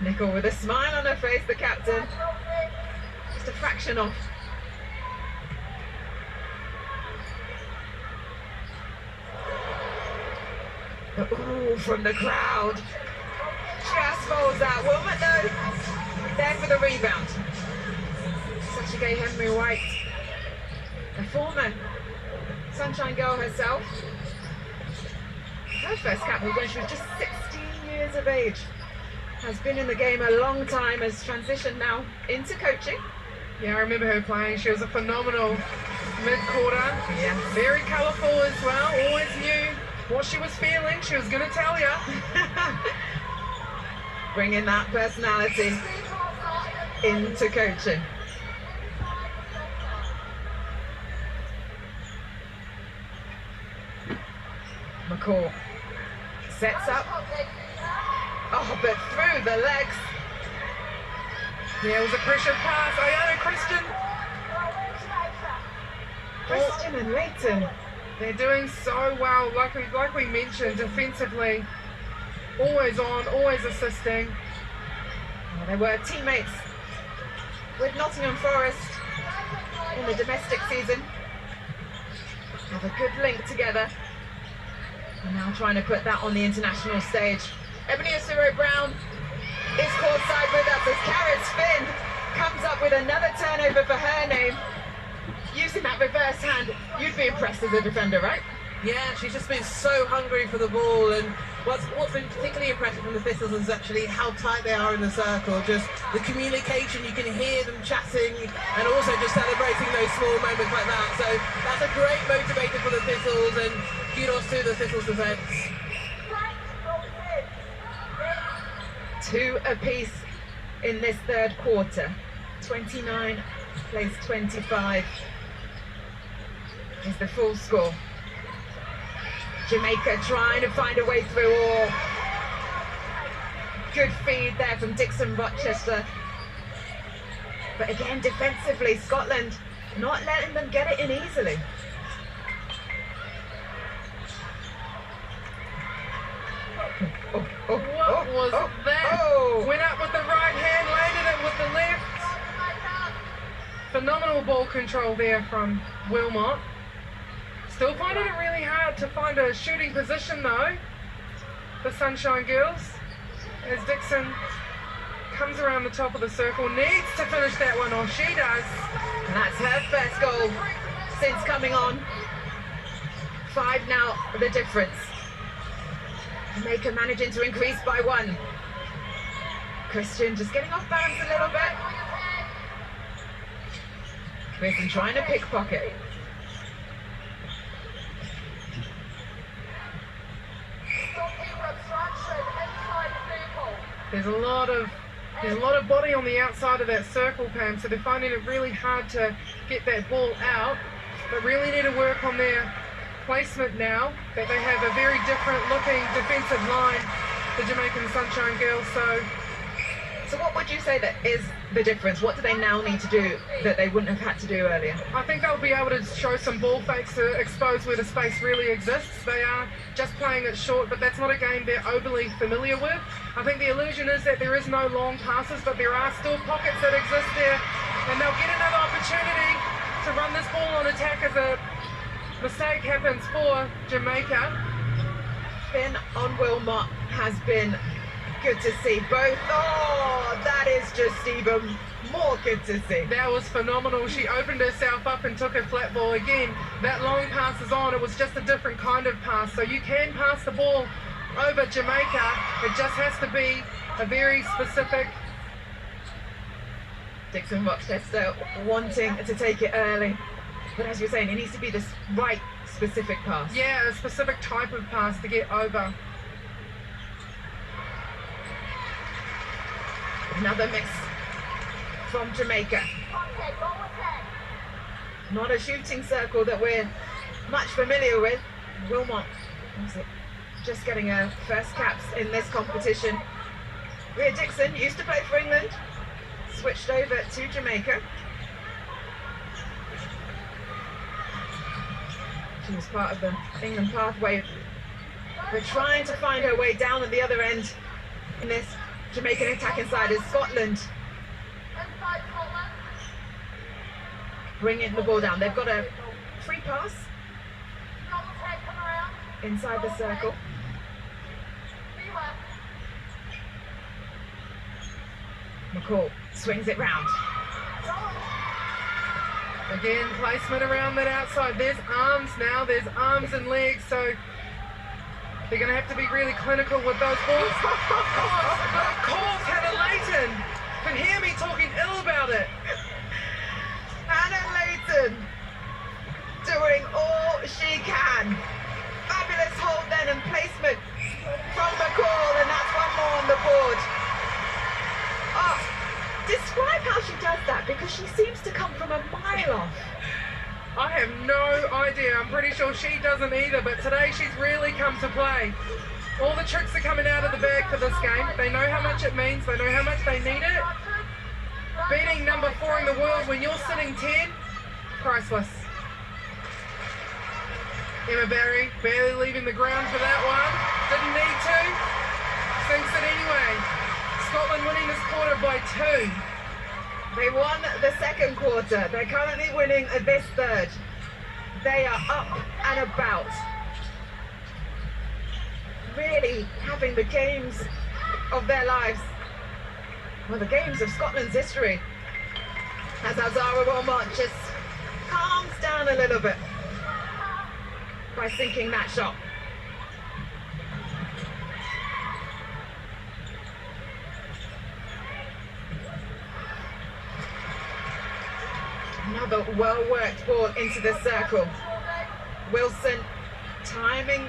[SPEAKER 1] Nicol with a smile on her face, the captain. Just a fraction off. Ooh, from the crowd. Just falls out. Wilmot though, there for the rebound. Sacha Gay Henry White, a former Sunshine Girl herself. Her first cap was when she was just 16 years of age. Has been in the game a long time, has transitioned now into coaching.
[SPEAKER 2] Yeah, I remember her playing. She was a phenomenal mid-quarter.
[SPEAKER 1] Yeah.
[SPEAKER 2] Very colourful as well. Always knew what she was feeling. She was going to tell you.
[SPEAKER 1] Bringing that personality into coaching. McCall sets up. Oh, but through the legs.
[SPEAKER 2] Yeah, it was a pressure pass. Ayana
[SPEAKER 1] Christian and Layton.
[SPEAKER 2] They're doing so well, like we mentioned, defensively. Always on, always assisting.
[SPEAKER 1] Well, they were teammates with Nottingham Forest in the domestic season. Have a good link together. And now trying to put that on the international stage. Ebony Osuro-Brown is courtside with us as Karen Spin comes up with another turnover for her name. Using that reverse hand, you'd be impressed as a defender, right?
[SPEAKER 3] Yeah, she's just been so hungry for the ball, and what's been particularly impressive from the Thistles is actually how tight they are in the circle. Just the communication, you can hear them chatting, and also just celebrating those small moments like that. So that's a great motivator for the Thistles, and kudos to the Thistles defence.
[SPEAKER 1] 2 apiece in this third quarter. 29 plays 25. is the full score. Jamaica trying to find a way through. All good feed there from Dixon Rochester. But again, defensively, Scotland not letting them get it in easily.
[SPEAKER 2] What was that? Went up with the right hand, landed it with the left. Phenomenal ball control there from Wilmot. Still finding it really hard to find a shooting position though, the Sunshine Girls, as Dixon comes around the top of the circle, needs to finish that one off. She does.
[SPEAKER 1] And that's her first goal since coming on. 5 now, the difference. Jamaica managing to increase by 1. Christian just getting off balance a little bit. Christian trying to pickpocket.
[SPEAKER 2] There's a lot of body on the outside of that circle, Pam, so they're finding it really hard to get that ball out, but really need to work on their placement now that they have a very different looking defensive line, the Jamaican Sunshine Girls.
[SPEAKER 1] So what would you say that is the difference? What do they now need to do that they wouldn't have had to do earlier?
[SPEAKER 2] I think they'll be able to show some ball fakes to expose where the space really exists. They are just playing it short, but that's not a game they're overly familiar with. I think the illusion is that there is no long passes, but there are still pockets that exist there, and they'll get another opportunity to run this ball on attack as a mistake happens for Jamaica.
[SPEAKER 1] Spin on Wilmot has been good to see. Both, that is just even more good to see.
[SPEAKER 2] That was phenomenal. She opened herself up and took a flat ball. Again, that long pass is on. It was just a different kind of pass. So you can pass the ball over Jamaica. It just has to be a very specific.
[SPEAKER 1] Dixon Rochester wanting to take it early. But as you're saying, it needs to be this right specific pass.
[SPEAKER 2] Yeah, a specific type of pass to get over.
[SPEAKER 1] Another miss from Jamaica. Not a shooting circle that we're much familiar with. Wilmot just getting her first caps in this competition. Rhea Dixon used to play for England, switched over to Jamaica. She was part of the England pathway. We're trying to find her way down at the other end in this Jamaican attacking side is Scotland. Bringing the ball down. They've got a free pass inside the circle. McCall swings it round.
[SPEAKER 2] Again, placement around that outside. There's arms now. There's arms and legs. So they're going to have to be really clinical with those balls. Of course, Hannah Layton can hear me talking ill about it.
[SPEAKER 1] Hannah Layton doing all she can. Fabulous hold then and placement from McCall, and that's one more on the board. Describe how she does that, because she seems to come from a mile off.
[SPEAKER 2] I have no idea. I'm pretty sure she doesn't either, but today she's really come to play. All the tricks are coming out of the bag for this game. They know how much it means. They know how much they need it. Beating number 4 in the world when you're sitting 10, priceless. Emma Barry barely leaving the ground for that one. Didn't need to. Sinks it anyway. Scotland winning this quarter by 2.
[SPEAKER 1] They won the second quarter. They're currently winning this third. They are up and about. Really having the games of their lives. Well, the games of Scotland's history. As Azara Wilmot just calms down a little bit by sinking that shot. Another well-worked ball into the circle. Wilson timing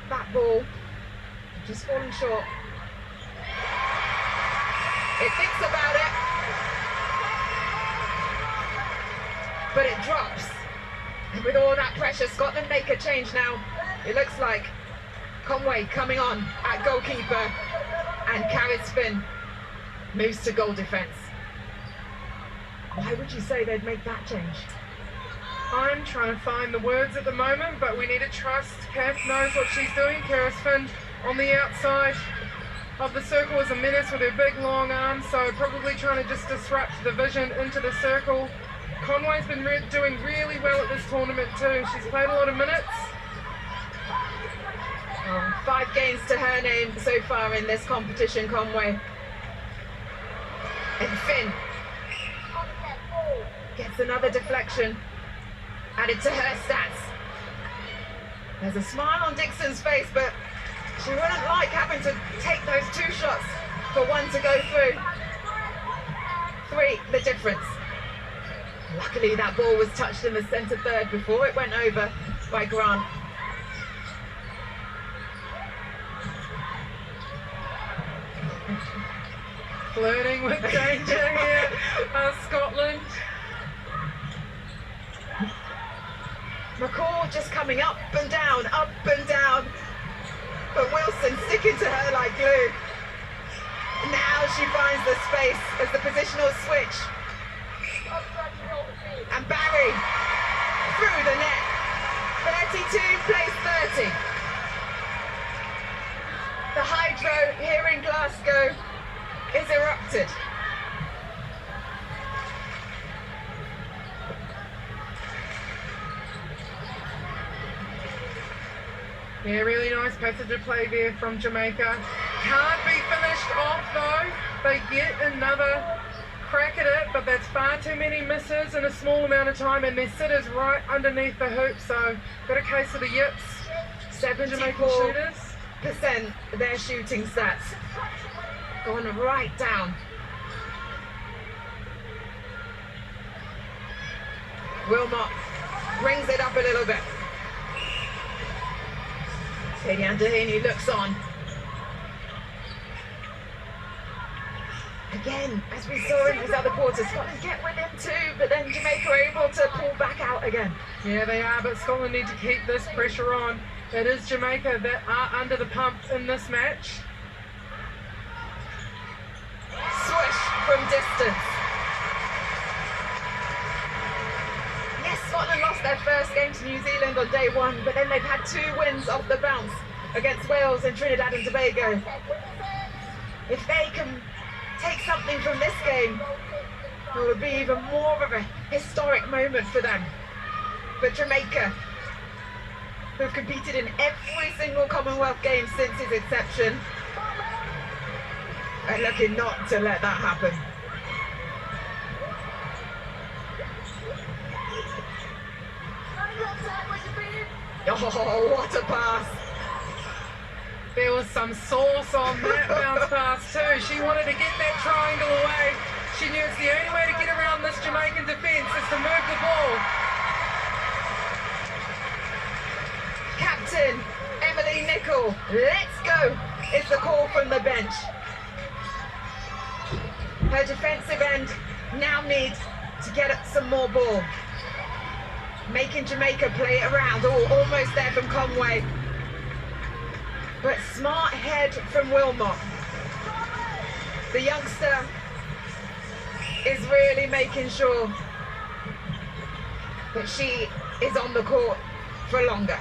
[SPEAKER 1] that ball, just falling short. It thinks about it, but it drops. And with all that pressure, Scotland make a change now. It looks like Conway coming on at goalkeeper, and Carys Finn moves to goal defence. Why would you say they'd make that change?
[SPEAKER 2] I'm trying to find the words at the moment, but we need to trust Kath knows what she's doing. Carys Finn on the outside of the circle is a menace with her big long arms, so probably trying to just disrupt the vision into the circle. Conway's been doing really well at this tournament too. She's played a lot of minutes.
[SPEAKER 1] 5 games to her name so far in this competition, Conway. And Finn gets another deflection added to her stats. There's a smile on Dixon's face, but she wouldn't like having to take those 2 shots for 1 to go through. 3, the difference. Luckily, that ball was touched in the centre third before it went over by Grant.
[SPEAKER 2] Flirting with danger here, Scotland.
[SPEAKER 1] McCall just coming up and down, but Wilson sticking to her like glue. Now she finds the space as the positional switch. And Barry through the net. 32 plays 30. The hydro here in Glasgow is erupted.
[SPEAKER 2] Yeah, really nice passage of play there from Jamaica. Can't be finished off though. They get another crack at it, but that's far too many misses in a small amount of time, and their sitter's right underneath the hoop, so got a case of the yips.
[SPEAKER 1] 74% their shooting stats. Going right down. Wilmot brings it up a little bit. Katie Doheny looks on. Again, as we saw in his other quarters, Scotland get with him too, but then Jamaica are able to pull back out again.
[SPEAKER 2] Yeah, they are, but Scotland need to keep this pressure on. It is Jamaica that are under the pump in this match.
[SPEAKER 1] Swish from distance. Yes, Scotland lost their first game to New Zealand on day 1, but then they've had 2 wins off the bounce against Wales and Trinidad and Tobago. If they can take something from this game, it will be even more of a historic moment for them. But Jamaica, who've competed in every single Commonwealth game since its inception, are looking not to let that happen. Oh, what a pass!
[SPEAKER 2] There was some sauce on that bounce pass too. She wanted to get that triangle away. She knew it's the only way to get around this Jamaican defence is to move the ball.
[SPEAKER 1] Captain Emily Nichol, let's go, is the call from the bench. Her defensive end now needs to get some more ball. Making Jamaica play it around. Oh, almost there from Conway. But smart head from Wilmot. The youngster is really making sure that she is on the court for longer.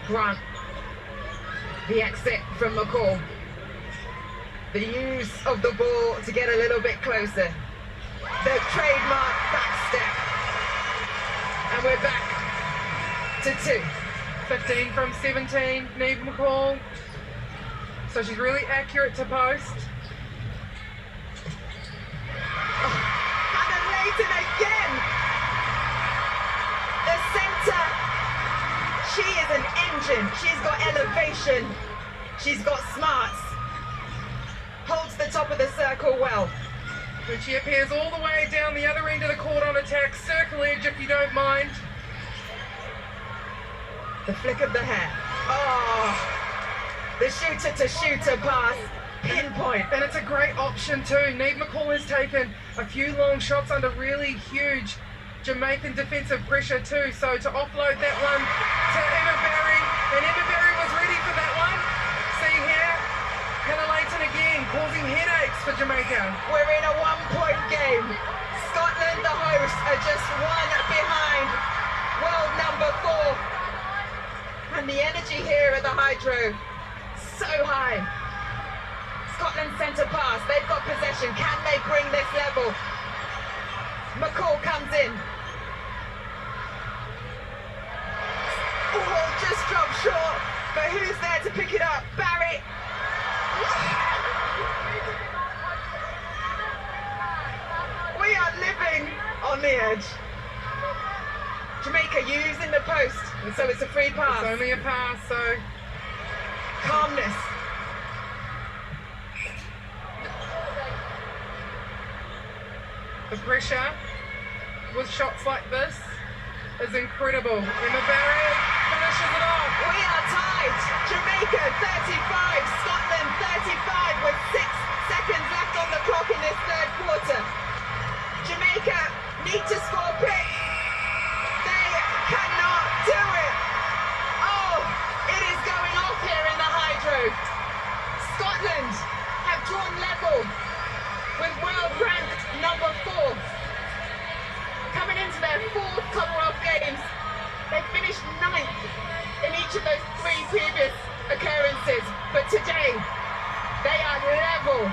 [SPEAKER 1] Grant, the exit from McCall. The use of the ball to get a little bit closer. The trademark backstep. And we're back to 2.
[SPEAKER 2] 15 from 17, Neve McCall. So she's really accurate to post.
[SPEAKER 1] Oh, Hannah Layton again. The centre. She is an engine. She's got elevation. She's got smarts. Holds the top of the circle well.
[SPEAKER 2] And she appears all the way down the other end of the court on attack. Circle edge if you don't mind.
[SPEAKER 1] The flick of the hair. Oh, the shooter to shooter pass. pinpoint.
[SPEAKER 2] And it's a great option too. Neve McCall has taken a few long shots under really huge Jamaican defensive pressure too. So to offload that one to Emma Barry, and Emma Barry was ready for that one. See here, Hannah Layton again causing headaches for Jamaica.
[SPEAKER 1] We're in a 1-point game. Scotland, the hosts, are just one behind world number 4. And the energy here at the Hydro, so high. Scotland centre pass, they've got possession. Can they bring this level? McCall comes in. Oh, just dropped short. But who's there to pick it up? Barry. We are living on the edge. Jamaica using the post, so it's a free pass.
[SPEAKER 2] It's only a pass, so
[SPEAKER 1] calmness.
[SPEAKER 2] The pressure with shots like this is incredible. Emma Barry finishes it off.
[SPEAKER 1] We are tied. Jamaica 35, Scotland 35 with 6 seconds left on the clock in this third quarter. Jamaica need to score quick. They cannot do it. Oh, it is going off here in the Hydro. Scotland have drawn level with world ranked number 4. Coming into their 4th Commonwealth Games, they finished 9th in each of those 3 previous occurrences. But today, they are level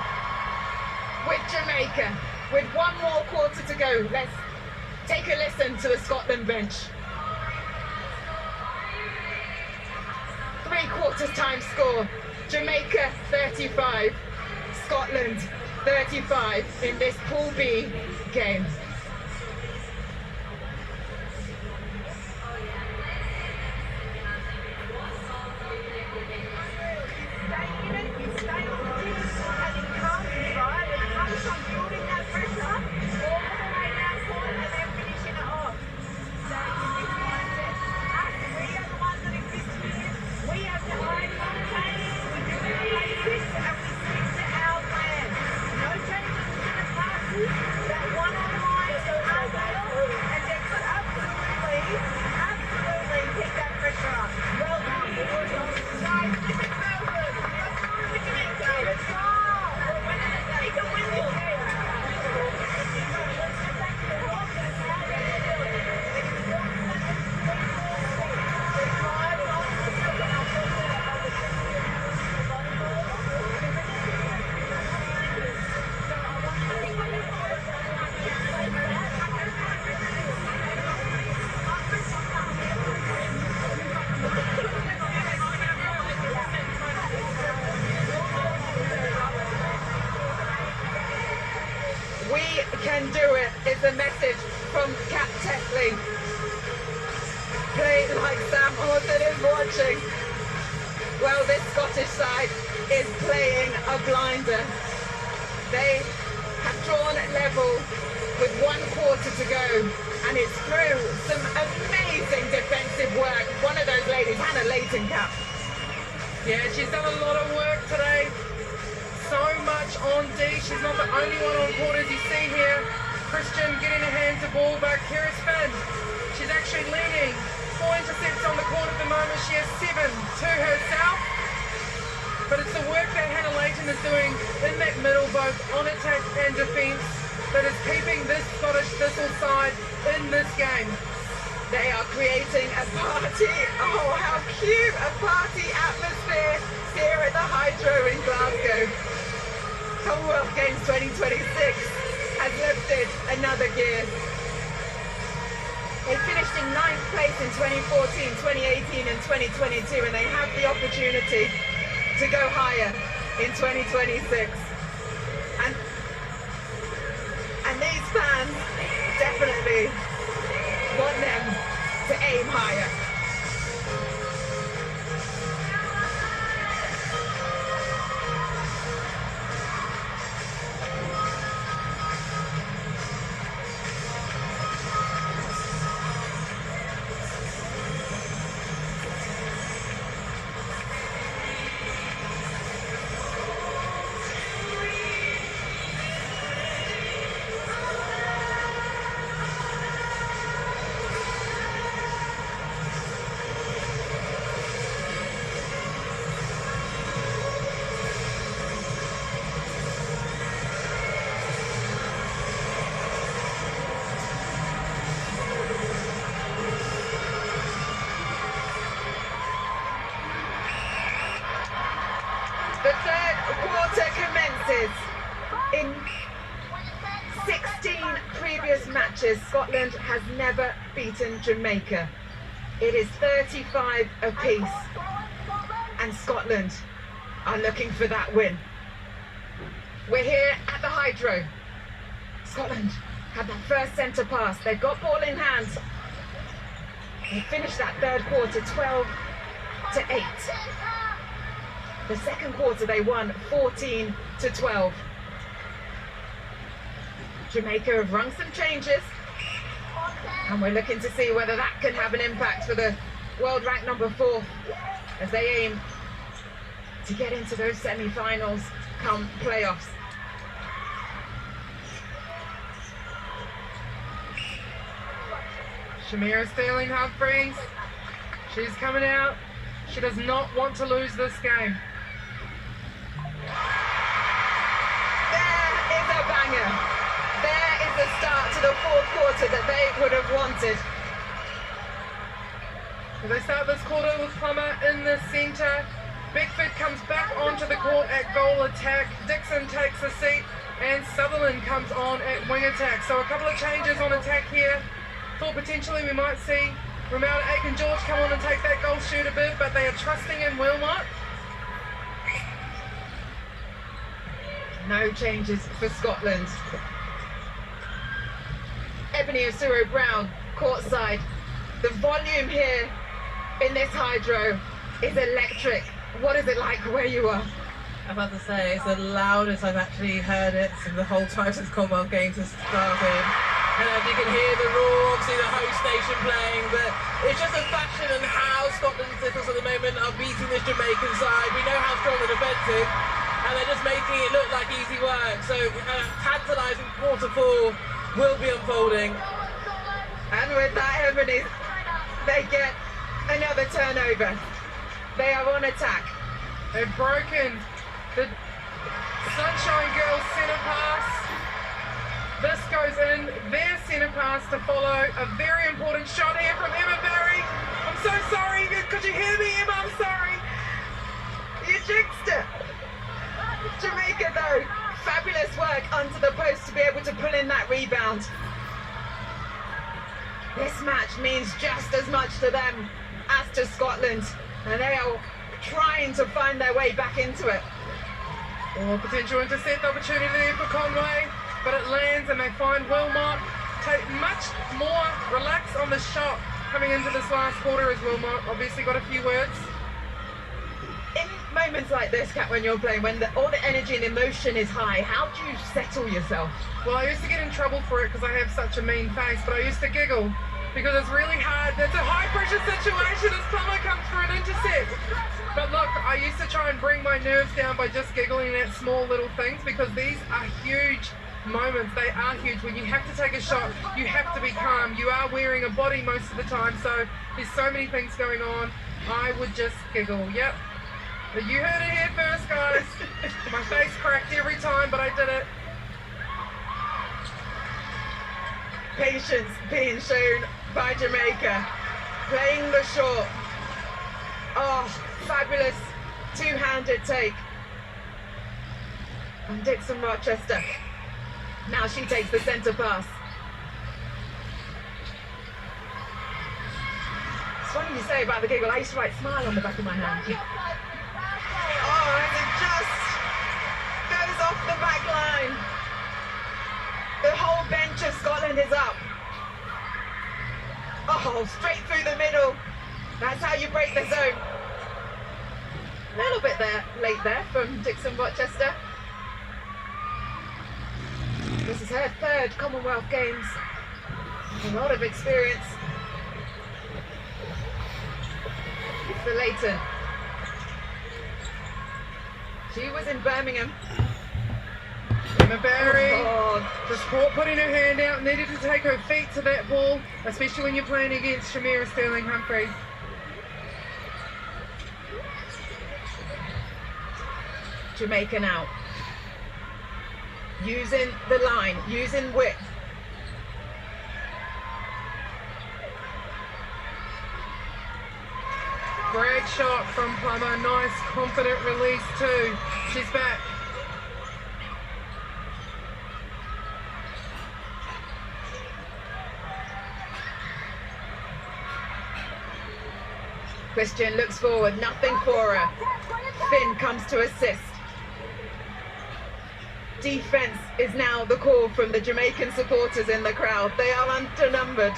[SPEAKER 1] with Jamaica. With 1 more quarter to go, let's take a listen to the Scotland bench. 3/4 time score. Jamaica 35, Scotland 35 in this Pool B game. Can do it is the message from Kat Tetley. Play like Sam Orton is watching. Well, this Scottish side is playing a blinder. They have drawn level with 1 quarter to go, and it's through some amazing defensive work. One of those ladies, Hannah Layton, Cap.
[SPEAKER 2] yeah, she's done a lot of work today. So much on D. She's not the only one on court, as you see here. Christian getting a hand to ball, but Kira Spin, she's actually leading. 4 intercepts on the court at the moment. She has 7 to herself. But it's the work that Hannah Layton is doing in that middle, both on attack and defence, that is keeping this Scottish Thistle side in this game.
[SPEAKER 1] They are creating a party. Oh, how cute! A party atmosphere here at the Hydro in Glasgow. Commonwealth Games 2026 has lifted another gear. They finished in 9th place in 2014, 2018 and 2022, and they have the opportunity to go higher in 2026. And these fans definitely want them to aim higher. In 16 previous matches, Scotland has never beaten Jamaica. It is 35 apiece, and Scotland are looking for that win. We're here at the Hydro. Scotland had that first centre pass. They've got ball in hand. They finished that third quarter 12-8. The second quarter they won 14-12. Jamaica have rung some changes, and we're looking to see whether that can have an impact for the world ranked number 4 as they aim to get into those semi-finals come playoffs.
[SPEAKER 2] Shamira Sterling-Humphries, she's coming out. She does not want to lose this game.
[SPEAKER 1] There is a banger. There is the start to the fourth quarter that they would have wanted.
[SPEAKER 2] They start this quarter with Plummer in the centre. Beckford comes back onto the court at goal attack. Dixon takes a seat, and Sutherland comes on at wing attack. So a couple of changes on attack here. Thought potentially we might see Romelda Aiken-George come on and take that goal shooter bid, but they are trusting in Wilmot.
[SPEAKER 1] No changes for Scotland. Ebony Osuro-Brown, courtside. The volume here in this Hydro is electric. What is it like where you are?
[SPEAKER 3] I'm about to say, it's the loudest I've actually heard it in the whole time since Commonwealth Games has started. And as you can hear the roar, obviously the host nation playing, but it's just a fashion and how Scotland's Littles at the moment are beating this Jamaican side. We know how strong the defence is, and they're just making it look like easy work. So tantalising quarter 4 will be unfolding.
[SPEAKER 1] And with that, Ebony, they get another turnover. They are on attack.
[SPEAKER 2] They've broken the Sunshine Girls centre pass. This goes in their centre pass to follow a very important shot here from Emma Barry. I'm so sorry. Could you hear me, Emma? I'm sorry.
[SPEAKER 1] You jinxed it. Jamaica, though, fabulous work under the post to be able to pull in that rebound. This match means just as much to them as to Scotland, and they are trying to find their way back into it.
[SPEAKER 2] Oh, potential intercept opportunity there for Conway, but it lands and they find Wilmot take much more relaxed on the shot coming into this last quarter as Wilmot obviously got a few words.
[SPEAKER 1] In moments like this, Kat, when you're playing, when all the energy and emotion is high, how do you settle yourself?
[SPEAKER 2] Well, I used to get in trouble for it because I have such a mean face, but I used to giggle because it's really hard. It's a high-pressure situation as Plummer comes for an intercept. But look, I used to try and bring my nerves down by just giggling at small little things because these are huge moments. They are huge. When you have to take a shot, you have to be calm. You are wearing a body most of the time, so there's so many things going on. I would just giggle. Yep. But you heard it here first, guys. My face cracked every time, but I did it.
[SPEAKER 1] Patience being shown by Jamaica, playing the short. Oh, fabulous two-handed take. And Dixon Rochester. Now she takes the centre pass. It's funny you say about the giggle. I used to write smile on the back of my hand. Oh, and it just goes off the back line. The whole bench of Scotland is up. Oh, straight through the middle. That's how you break the zone. A little bit there, late there from Dixon Rochester. This is her third Commonwealth Games. A lot of experience for Leighton. She was in Birmingham.
[SPEAKER 2] Emma Barry,
[SPEAKER 1] Oh,
[SPEAKER 2] just caught putting her hand out, needed to take her feet to that ball, especially when you're playing against Shamira Sterling-Humphries.
[SPEAKER 1] Jamaica now. Using the line, using width.
[SPEAKER 2] Great shot from Plummer, nice confident release too. She's back.
[SPEAKER 1] Christian looks forward, nothing for her. Finn comes to assist. Defense is now the call from the Jamaican supporters in the crowd. They are undernumbered,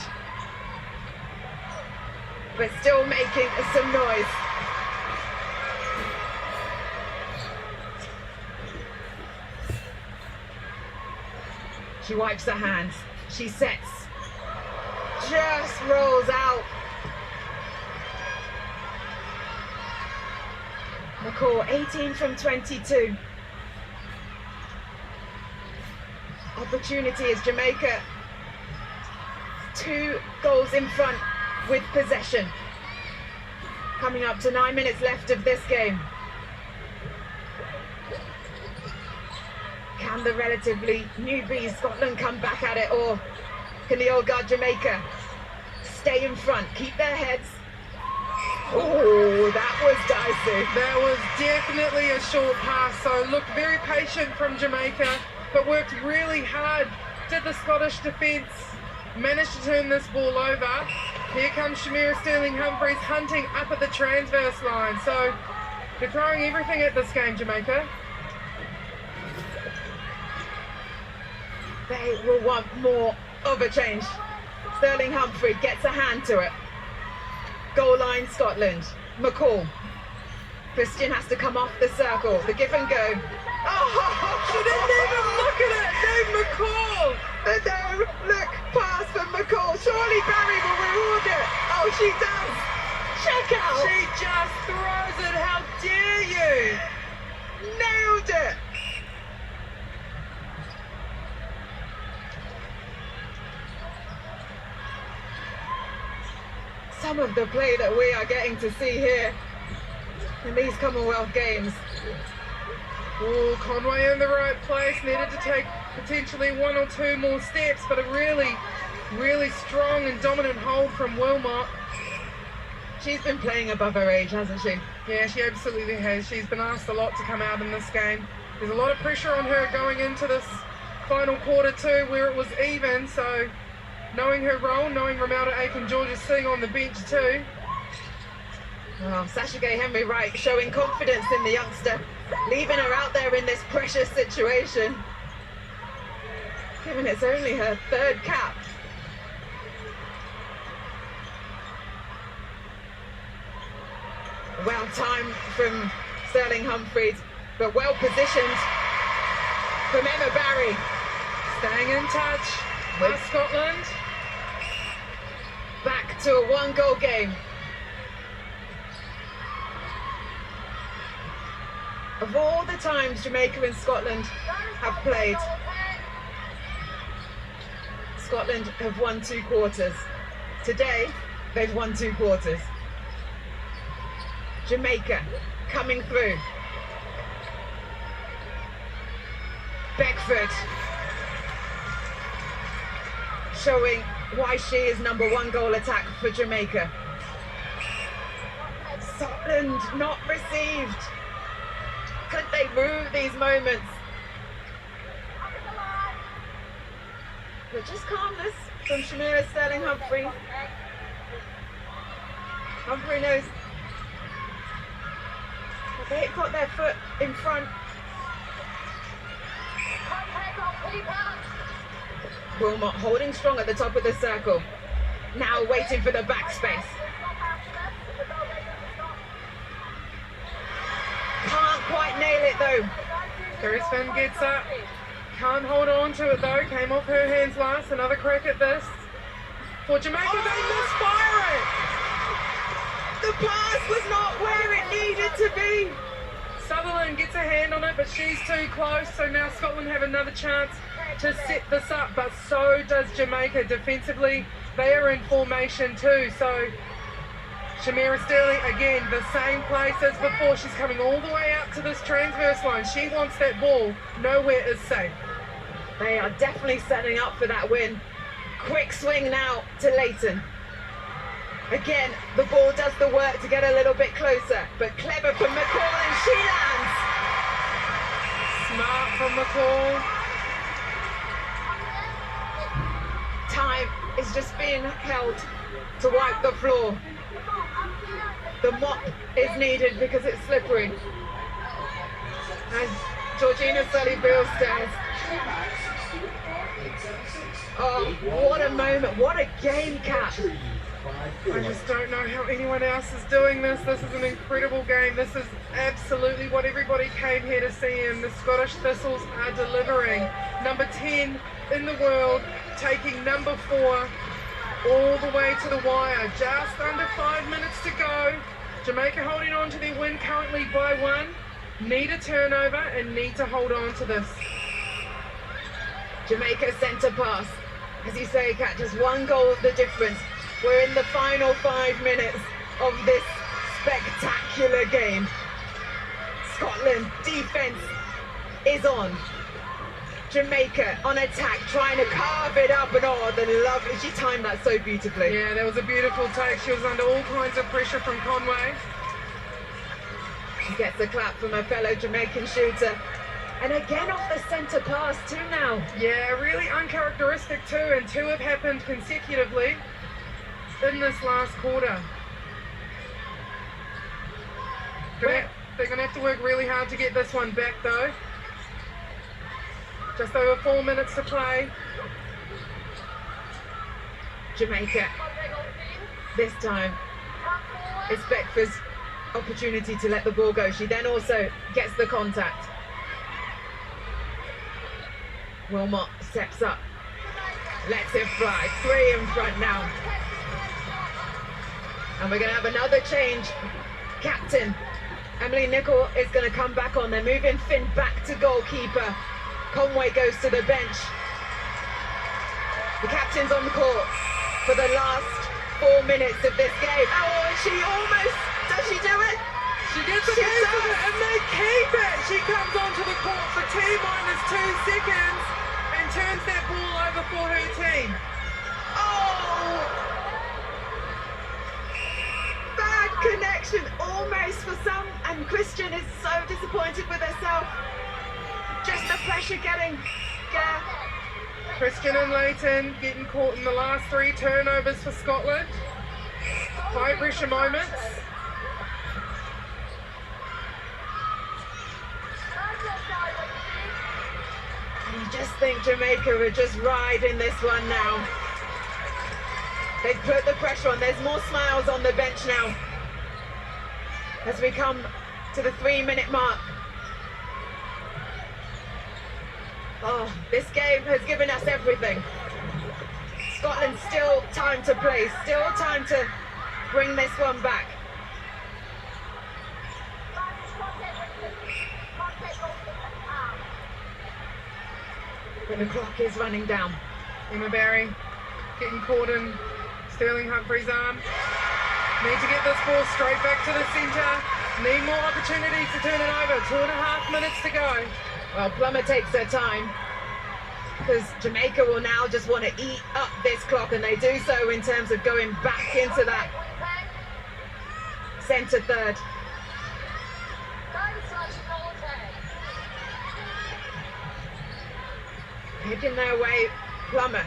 [SPEAKER 1] but still making some noise. She wipes her hands. She sets. Just rolls out. McCall, 18 from 22. Opportunity is Jamaica. 2 goals in front with possession. Coming up to 9 minutes left of this game. Can the relatively newbie Scotland come back at it, or can the old guard Jamaica stay in front, keep their heads? Oh, that was dicey.
[SPEAKER 2] That was definitely a short pass, so looked very patient from Jamaica, but worked really hard. Did the Scottish defence manage to turn this ball over? Here comes Shamira Sterling-Humphries hunting up at the transverse line, so they're throwing everything at this game, Jamaica.
[SPEAKER 1] They will want more of a change. Sterling-Humphrey gets a hand to it. Goal line Scotland. McCall. Christian has to come off the circle. The give and go. Oh,
[SPEAKER 2] She didn't even look at it! No, McCall!
[SPEAKER 1] the no-look pass from McCall. Surely Barry will reward it. Oh, she does. Check out.
[SPEAKER 2] She just throws it. How dare you?
[SPEAKER 1] Nailed it. Some of the play that we are getting to see here in these Commonwealth Games.
[SPEAKER 2] Oh, Conway in the right place. Needed to take potentially 1 or 2 more steps, but a really strong and dominant hold from Wilmot.
[SPEAKER 1] She's been playing above her age, hasn't she?
[SPEAKER 2] Yeah, she absolutely has. She's been asked a lot to come out in this game. There's a lot of pressure on her going into this final quarter too, where it was even, so knowing her role, knowing Romelda Aiken-George is sitting on the bench too.
[SPEAKER 1] Oh, Sasha Gay Henry-Wright showing confidence in the youngster, leaving her out there in this precious situation, given it's only her 3rd cap. Well timed from Sterling-Humphries, but well positioned from Emma Barry.
[SPEAKER 2] Staying in touch with Scotland.
[SPEAKER 1] Back to a 1-goal game. Of all the times Jamaica and Scotland have played, Scotland have won 2 quarters. Today, they've won 2 quarters. Jamaica coming through. Beckford showing why she is #1 goal attack for Jamaica. Scotland not received. Could they rue these moments? But just calmness from Shamira Sterling-Humphrey. Humphrey knows they've got their foot in front. Wilmot holding strong at the top of the circle. Now waiting for the backspace. Can't quite nail it though.
[SPEAKER 2] Terry Finn gets up. Can't hold on to it though. Came off her hands last. Another crack at this. For Jamaica, they misfire it.
[SPEAKER 1] The pass was not where it needed to be.
[SPEAKER 2] Sutherland gets a hand on it, but she's too close. So now Scotland have another chance to set this up, but so does Jamaica defensively. They are in formation too, so Shamira Sterling, again, the same place as before. She's coming all the way out to this transverse line. She wants that ball. Nowhere is safe.
[SPEAKER 1] They are definitely setting up for that win. Quick swing now to Leighton. Again, the ball does the work to get a little bit closer, but clever from McCall and she lands.
[SPEAKER 2] Smart from McCall.
[SPEAKER 1] Time is just being held to wipe the floor. The mop is needed because it's slippery. As Georgina Sully-Beale stares. Oh, what a moment. What a game, Kat.
[SPEAKER 2] I just don't know how anyone else is doing this. This is an incredible game. This is absolutely what everybody came here to see, and the Scottish Thistles are delivering. Number 10 in the world, taking number 4 all the way to the wire. Just under 5 minutes to go. Jamaica holding on to their win currently by 1. Need a turnover and need to hold on to this.
[SPEAKER 1] Jamaica centre pass. As you say, Kat, just one goal of the difference. We're in the final 5 minutes of this spectacular game. Scotland defence is on. Jamaica on attack, trying to carve it up, and oh, the lovely, she timed that so beautifully.
[SPEAKER 2] Yeah, that was a beautiful take. She was under all kinds of pressure from Conway.
[SPEAKER 1] She gets a clap from her fellow Jamaican shooter. And again off the centre pass too now.
[SPEAKER 2] Yeah, really uncharacteristic too, and 2 have happened consecutively in this last quarter. They're going to have to work really hard to get this one back though. Just over 4 minutes to play.
[SPEAKER 1] Jamaica, this time, it's Beckford's opportunity to let the ball go. She then also gets the contact. Wilmot steps up, lets it fly. 3 in front now. And we're going to have another change. Captain Emily Nichol is going to come back on. They're moving Finn back to goalkeeper. Conway goes to the bench. The captain's on the court for the last 4 minutes of this game. Oh, and she almost, does she do it?
[SPEAKER 2] She gets a piece of it and they keep it. She comes onto the court for T-minus 2 seconds and turns that ball over for her team.
[SPEAKER 1] Oh! Bad connection, almost for some, and Christian is so disappointed with herself. Just the pressure getting, yeah.
[SPEAKER 2] Christian and Leighton getting caught in the last 3 turnovers for Scotland. High pressure moments.
[SPEAKER 1] You just think Jamaica are just riding this one now. They've put the pressure on. There's more smiles on the bench now as we come to the 3-minute mark. Oh, this game has given us everything. Scotland still time to play, still time to bring this one back. But the clock is running down.
[SPEAKER 2] Emma Barry getting caught in Sterling Humphrey's arm. Need to get this ball straight back to the centre. Need more opportunities to turn it over. 2.5 minutes to go.
[SPEAKER 1] Well, Plummer takes their time because Jamaica will now just want to eat up this clock, and they do so in terms of going back into that centre third. Picking their way, Plummer.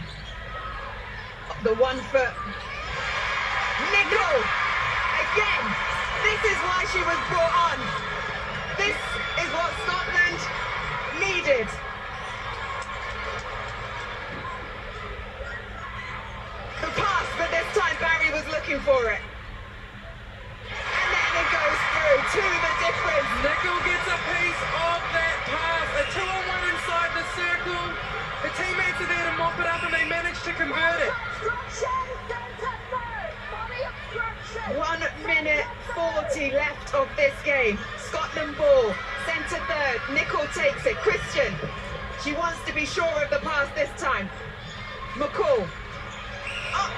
[SPEAKER 1] The 1 foot. Nichol! Again! This is why she was brought on. This is what Scotland needed. The pass, but this time Barry was looking for it. And then it goes through to the difference.
[SPEAKER 2] Nichol gets a piece of that pass. A 2-on-1 inside the circle. The teammates are there to mop it up and they manage to convert it.
[SPEAKER 1] 1 minute 40 left of this game. Scotland ball, centre third. Nichol takes it. Christian, she wants to be sure of the pass this time. McCall. Oh.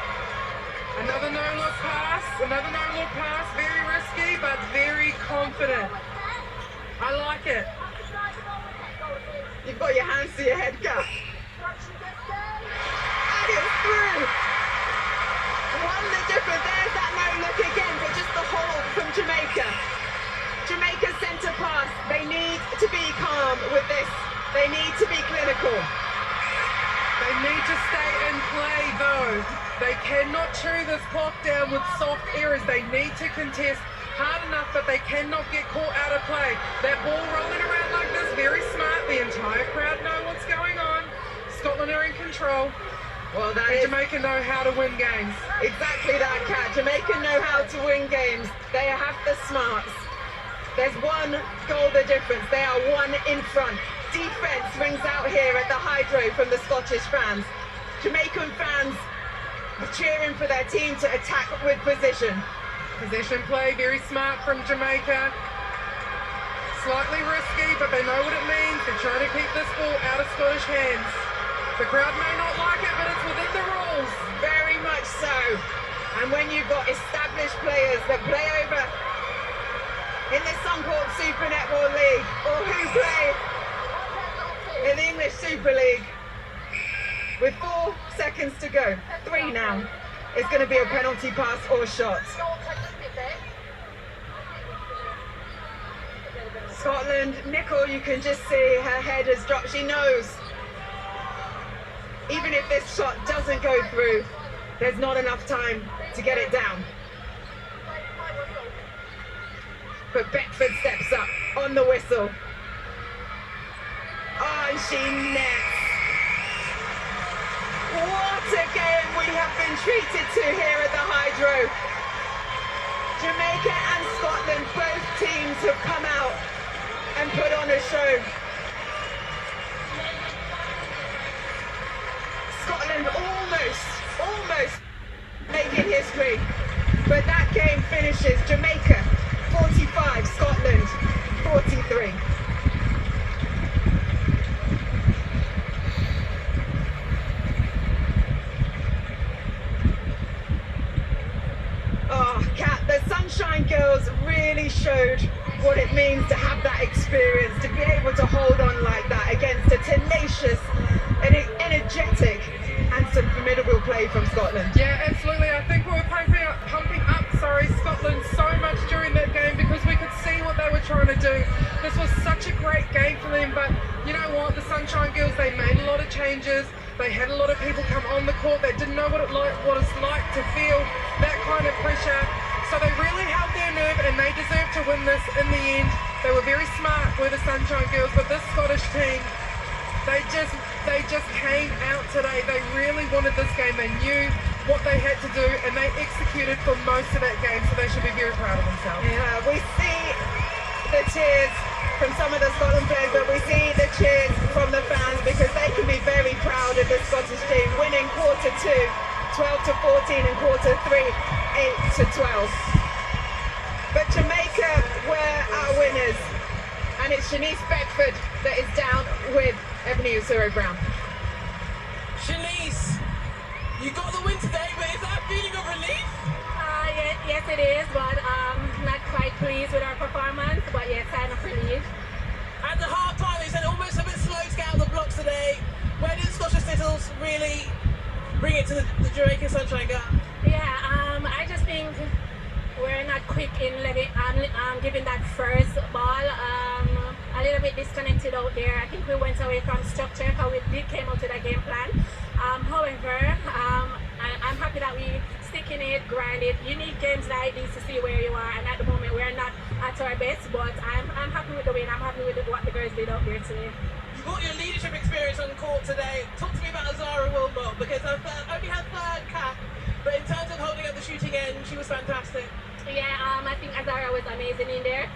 [SPEAKER 2] Another no-look pass. Another no-look pass. Very risky, but very confident. I like it.
[SPEAKER 1] You've got your hands to your head, Kat. And it's through. One the difference. There's that no-look again, but just the hold from Jamaica. Jamaica's centre pass. They need to be calm with this. They need to be clinical.
[SPEAKER 2] They need to stay in play, though. They cannot chew this clock down with soft errors. They need to contest hard enough, but they cannot get caught out of play. That ball rolling around like this, very smart. The entire crowd know what's going on. Scotland are in control.
[SPEAKER 1] Well,
[SPEAKER 2] And Jamaica know how to win games.
[SPEAKER 1] exactly that, Kat. Jamaica know how to win games. They have the smarts. There's one goal the difference. They are one in front. Defence rings out here at the Hydro from the Scottish fans. Jamaican fans are cheering for their team to attack with precision.
[SPEAKER 2] Possession play, very smart from Jamaica. Slightly risky, but they know what it means. They're trying to keep this ball out of Scottish hands. The crowd may not like it, but it's within the rules.
[SPEAKER 1] Very much so. And when you've got established players that play over in this Suncorp Super Netball League, or who play in the English Super League, with 4 seconds to go, 3 now, it's going to be a penalty pass or shot. Scotland, Nicole, you can just see her head has dropped. She knows even if this shot doesn't go through, there's not enough time to get it down. But Beckford steps up on the whistle. Oh, and she nets. What a game we have been treated to here at the Hydro. Jamaica and Scotland, both teams have come out and put on a show. Scotland almost making history, but that game finishes Jamaica 45, Scotland 43. Oh, Kat, the Sunshine Girls really showed what it means to have that experience, to be able to hold on like that against a tenacious and energetic and some formidable play from Scotland.
[SPEAKER 2] Yeah, absolutely. I think we were pumping up Scotland so much during that game because we could see what they were trying to do. This was such a great game for them, but you know what? The Sunshine Girls, they made a lot of changes. They had a lot of people come on the court that didn't know what it's like to feel that kind of pressure. So they really held their nerve and they deserved to win this in the end. They were very smart with the Sunshine Girls, but this Scottish team, they just came out today. They really wanted this game. They knew what they had to do and they executed for most of that game, so they should be very proud of themselves.
[SPEAKER 1] Yeah, we see the cheers from some of the Scotland players, but we see the cheers from the fans because they can be very proud of the Scottish team winning quarter 2, 12-14, and quarter 3, 8-12. But Jamaica were our winners, and it's Shanice Beckford that is down with Ebony Usuro-Brown.
[SPEAKER 3] Shanice, you got the win today, but is that a feeling of relief?
[SPEAKER 4] Yes, it is, but not quite pleased with our performance, but yes, kind of relieved.
[SPEAKER 3] At the half-time, they said almost a bit slow to get out of the blocks today. Where did the Scottish Thistles really bring it to the Jamaican Sunshine Girl?
[SPEAKER 4] Yeah, I just think we're not quick in giving that first ball. A little bit disconnected out there. I think we went away from structure because we did came out with a game plan. However, I'm happy that we stick in it, grind it. You need games like these to see where you are, and at the moment we're not at our best, but I'm happy with the win. I'm happy with what the girls did out there today.
[SPEAKER 3] You got your leadership experience on court today. Talk to me about Azara Wilmot, because I only had third cap, but in terms of holding up the shooting end, she was fantastic.
[SPEAKER 4] Yeah, I think Azara was amazing in there.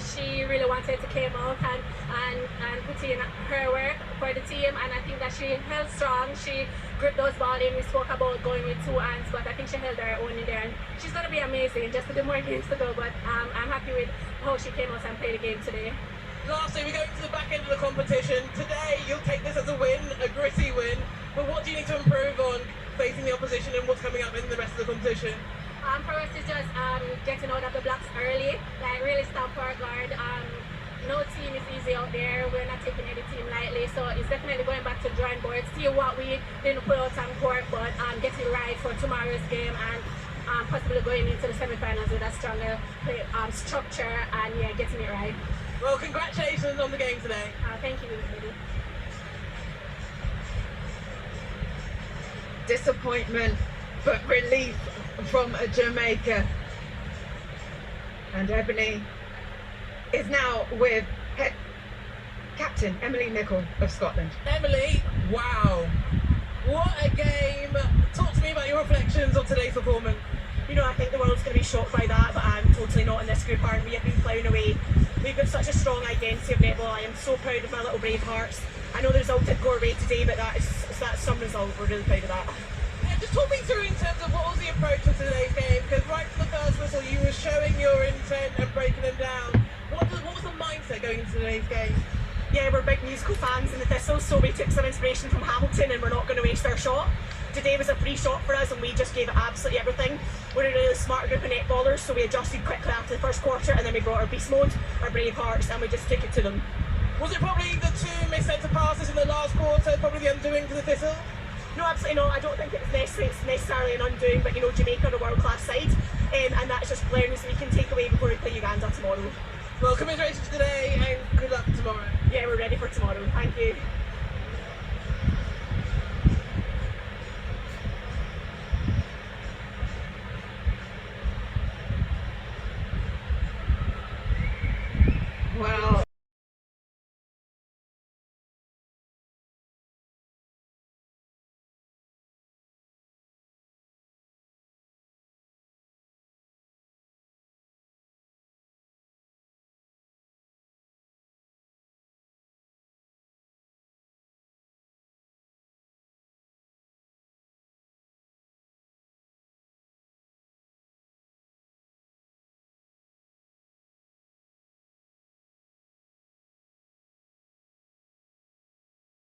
[SPEAKER 4] She really wanted to come out and put in her work for the team, and I think that she held strong. She gripped those balls in. We spoke about going with 2 hands, but I think she held her own in there, and she's going to be amazing. Just a bit more games to go, but I'm happy with how she came out and played the game today.
[SPEAKER 3] Lastly, we go to the back end of the competition. Today, you'll take this as a win, a gritty win, but what do you need to improve on facing the opposition and what's coming up in the rest of the competition?
[SPEAKER 4] For us, it's just getting out of the blocks early, like really stamp our guard. No team is easy out there. We're not taking any team lightly, so it's definitely going back to drawing board, see what we didn't put out on court, but getting right for tomorrow's game and possibly going into the semi-finals with a stronger play, structure and yeah, getting it right.
[SPEAKER 3] Well, congratulations on the game today.
[SPEAKER 4] Thank you, everybody.
[SPEAKER 1] Disappointment, but relief from Jamaica. And Ebony is now with head captain Emily Nichol of Scotland.
[SPEAKER 3] Emily, wow, what a game. Talk to me about your reflections on today's performance.
[SPEAKER 5] You know, I think the world's going to be shocked by that, but I'm totally not in this group, aren't we? Have been ploughing away. We've got such a strong identity of netball. I am so proud of my little brave hearts. I know the result did go away today, but that's some result. We're really proud of that.
[SPEAKER 3] Yeah, just talk me through in terms of what was the approach to today's game, because right from the first whistle you were showing your intent and breaking them down. What was the mindset going into today's game?
[SPEAKER 5] Yeah, we're big musical fans in the Thistles, so we took some inspiration from Hamilton and we're not going to waste our shot. Today was a free shot for us and we just gave it absolutely everything. We're a really smart group of netballers, so we adjusted quickly after the first quarter and then we brought our beast mode, our brave hearts, and we just took it to them.
[SPEAKER 3] Was it probably the two missed centre passes in the last quarter, probably the undoing for the Thistle?
[SPEAKER 5] No, absolutely not. I don't think it's necessarily an undoing, but you know, Jamaica are a world-class side, and that's just learnings that we can take away before we play Uganda tomorrow.
[SPEAKER 3] Well, commiserations today and good luck for tomorrow.
[SPEAKER 5] Yeah, we're ready for tomorrow. Thank you.